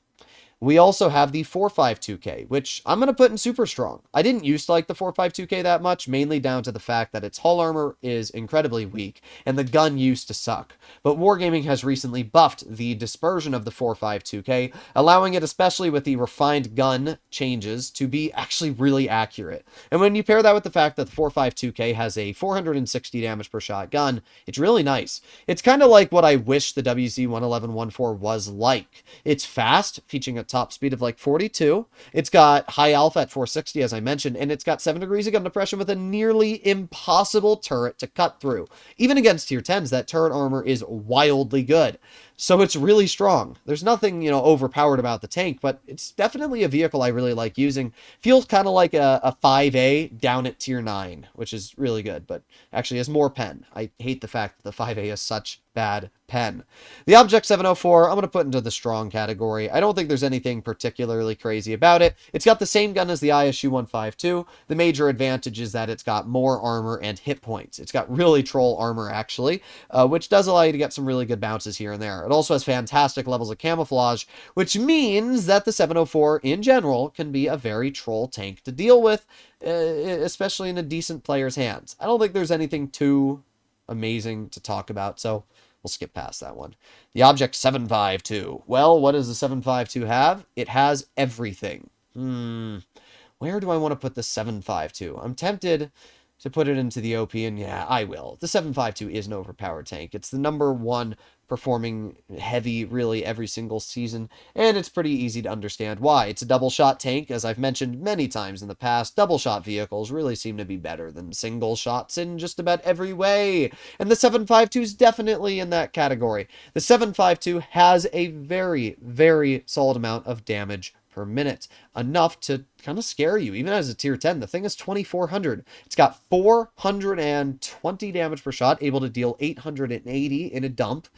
We also have the 4.52K, which I'm going to put in super strong. I didn't used to like the 4.52K that much, mainly down to the fact that its hull armor is incredibly weak, and the gun used to suck. But Wargaming has recently buffed the dispersion of the 4.52K, allowing it, especially with the refined gun changes, to be actually really accurate. And when you pair that with the fact that the 4.52K has a 460 damage per shot gun, it's really nice. It's kind of like what I wish the WZ-111-14 was like. It's fast, featuring a top speed of like 42. It's got high alpha at 460, as I mentioned, and it's got 7 degrees of gun depression with a nearly impossible turret to cut through. Even against tier 10s, that turret armor is wildly good. So it's really strong. There's nothing, overpowered about the tank, but it's definitely a vehicle I really like using. Feels kind of like a 5A down at tier 9, which is really good, but actually has more pen. I hate the fact that the 5A is such bad pen. The Object 704, I'm going to put into the strong category. I don't think there's anything particularly crazy about it. It's got the same gun as the ISU 152. The major advantage is that it's got more armor and hit points. It's got really troll armor, actually, which does allow you to get some really good bounces here and there. It also has fantastic levels of camouflage, which means that the 704 in general can be a very troll tank to deal with, especially in a decent player's hands. I don't think there's anything too amazing to talk about, so we'll skip past that one. The Object 752. Well, what does the 752 have? It has everything. Where do I want to put the 752? I'm tempted to put it into the OP, and yeah, I will. The 752 is an overpowered tank. It's the #1 performing heavy really every single season, and it's pretty easy to understand why. It's a double shot tank, as I've mentioned many times in the past. Double shot vehicles really seem to be better than single shots in just about every way, and the 752 is definitely in that category. The 752 has a very, very solid amount of damage per minute, enough to kind of scare you. Even as a tier 10, the thing is 2400. It's got 420 damage per shot, able to deal 880 in a dump.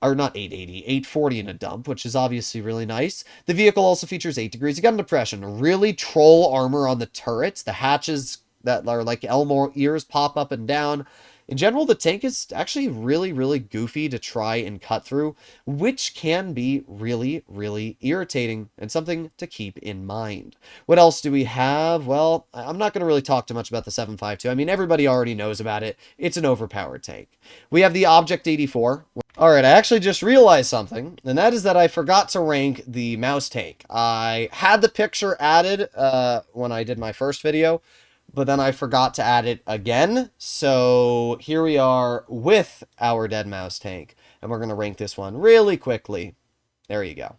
Or not 880, 840 in a dump, which is obviously really nice. The vehicle also features 8 degrees of gun depression, really troll armor on the turrets. The hatches that are like Elmo ears pop up and down. In general, the tank is actually really, really goofy to try and cut through, which can be really, really irritating and something to keep in mind. What else do we have? Well, I'm not going to really talk too much about the 752. I mean, everybody already knows about it. It's an overpowered tank. We have the Object 84. All right, I actually just realized something, and that is that I forgot to rank the mouse tank. I had the picture added when I did my first video, but then I forgot to add it again. So here we are with our dead mouse tank, and we're going to rank this one really quickly. There you go.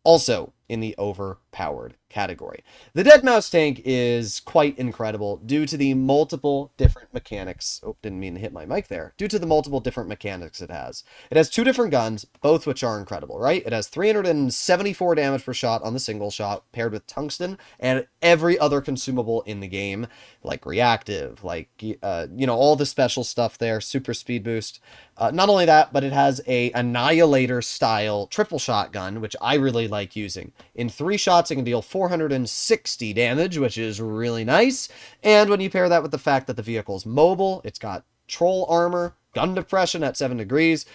Also in the overpowered category. The dead mouse tank is quite incredible due to the multiple different mechanics. Oh, didn't mean to hit my mic there. Due to the multiple different mechanics it has. It has 2 different guns, both which are incredible, right? It has 374 damage per shot on the single shot, paired with tungsten and every other consumable in the game, like reactive, like, all the special stuff there, super speed boost. Not only that, but it has a Annihilator style triple shotgun, which I really like using. In 3 shots, it can deal 460 damage, which is really nice. And when you pair that with the fact that the vehicle is mobile, it's got troll armor, gun depression at 7 degrees,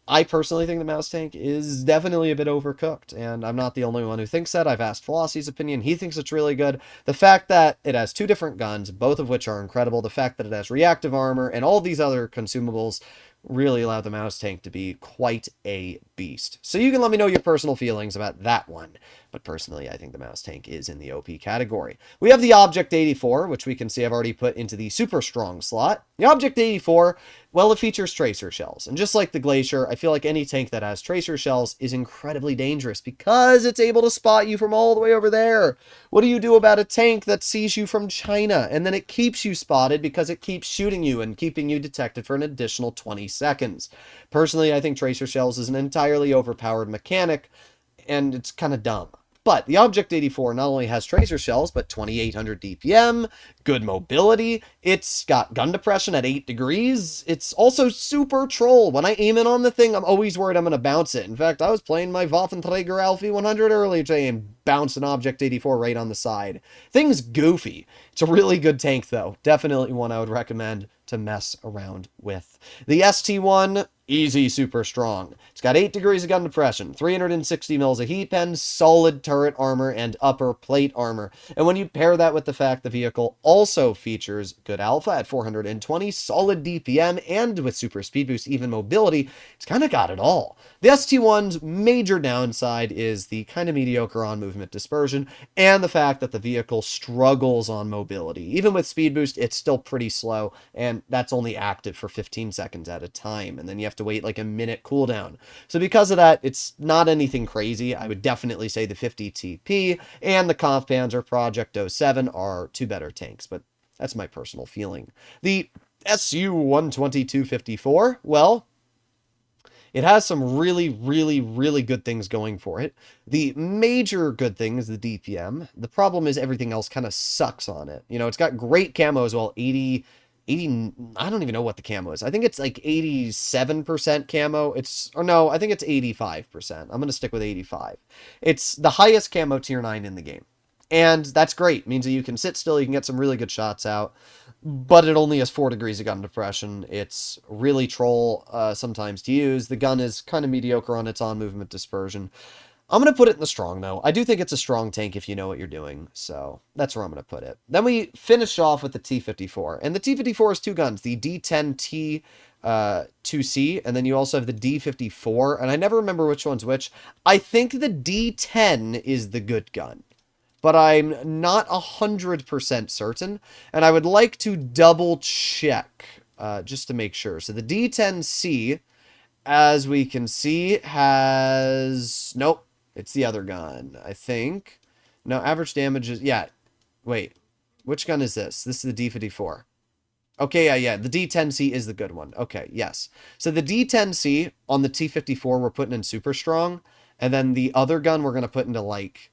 I personally think the mouse tank is definitely a bit overcooked, and I'm not the only one who thinks that. I've asked Flossy's opinion. He thinks it's really good. The fact that it has 2 different guns, both of which are incredible, the fact that it has reactive armor, and all these other consumables really allow the mouse tank to be quite a beast. So you can let me know your personal feelings about that one. But personally, I think the mouse tank is in the OP category. We have the Object 84, which we can see I've already put into the super strong slot. The Object 84, well, it features tracer shells. And just like the Glacier, I feel like any tank that has tracer shells is incredibly dangerous because it's able to spot you from all the way over there. What do you do about a tank that sees you from China and then it keeps you spotted because it keeps shooting you and keeping you detected for an additional 20 seconds? Personally, I think tracer shells is an entirely overpowered mechanic, and it's kind of dumb. But the Object 84 not only has tracer shells, but 2800 DPM, good mobility, it's got gun depression at 8 degrees, it's also super troll. When I aim in on the thing, I'm always worried I'm going to bounce it. In fact, I was playing my Waffenträger Alfie 100 earlier today and bounced an Object 84 right on the side. Thing's goofy. It's a really good tank, though. Definitely one I would recommend to mess around with. The ST1, easy super strong. It's got 8 degrees of gun depression, 360 mils of heat pen, solid turret armor, and upper plate armor. And when you pair that with the fact the vehicle also features good alpha at 420, solid DPM, and with super speed boost, even mobility, it's kind of got it all. The ST1's major downside is the kind of mediocre on-movement dispersion, and the fact that the vehicle struggles on mobility. Even with speed boost, it's still pretty slow, and that's only active for 15 seconds at a time, and then you have to wait like a minute cooldown. So because of that, it's not anything crazy. I would definitely say the 50 TP and the Kampfpanzer Project 07 are two better tanks, but that's my personal feeling. The SU-122-54, well, it has some really, really, really good things going for it. The major good thing is the DPM. The problem is everything else kind of sucks on it. You know, it's got great camo as well. 80, I don't even know what the camo is. I think it's like 87% camo. I think it's 85%. I'm going to stick with 85. It's the highest camo tier 9 in the game. And that's great. It means that you can sit still, you can get some really good shots out, but it only has 4 degrees of gun depression. It's really troll sometimes to use. The gun is kind of mediocre on its on-movement dispersion. I'm going to put it in the strong, though. I do think it's a strong tank if you know what you're doing, so that's where I'm going to put it. Then we finish off with the T-54, and the T-54 has two guns, the D10T 2C, and then you also have the D-54, and I never remember which one's which. I think the D10 is the good gun, but I'm not 100% certain, and I would like to double check just to make sure. So the D10C, as we can see, has... Nope, it's the other gun, I think. No, average damage is... Yeah, wait. Which gun is this? This is the D54. Okay, yeah, the D10C is the good one. Okay, yes. So the D10C on the T54 we're putting in super strong, and then the other gun we're going to put into, like,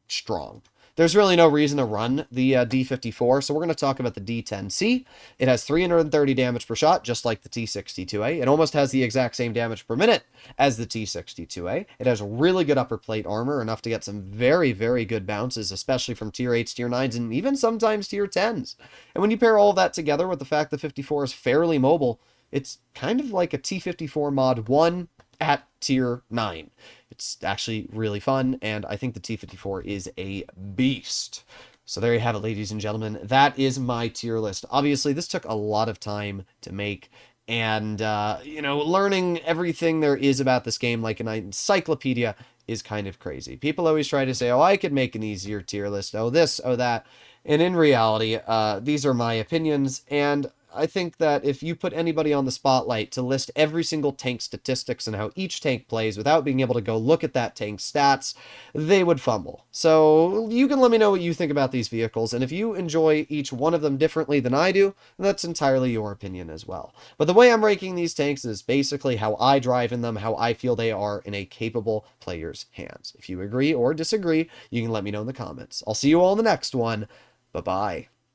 strong. There's really no reason to run the D54, so we're going to talk about the D10C. It has 330 damage per shot, just like the T62A. It almost has the exact same damage per minute as the T62A. It has really good upper plate armor, enough to get some very, very good bounces, especially from tier 8s, tier 9s, and even sometimes tier 10s. And when you pair all of that together with the fact that 54 is fairly mobile, it's kind of like a T54 mod 1 at tier 9. It's actually really fun, and I think the T-54 is a beast. So there you have it, ladies and gentlemen. That is my tier list. Obviously, this took a lot of time to make, and, you know, learning everything there is about this game like an encyclopedia is kind of crazy. People always try to say, oh, I could make an easier tier list, oh this, oh that. And in reality, these are my opinions, and I think that if you put anybody on the spotlight to list every single tank statistics and how each tank plays without being able to go look at that tank's stats, they would fumble. So you can let me know what you think about these vehicles, and if you enjoy each one of them differently than I do, that's entirely your opinion as well. But the way I'm ranking these tanks is basically how I drive in them, how I feel they are in a capable player's hands. If you agree or disagree, you can let me know in the comments. I'll see you all in the next one. Bye-bye.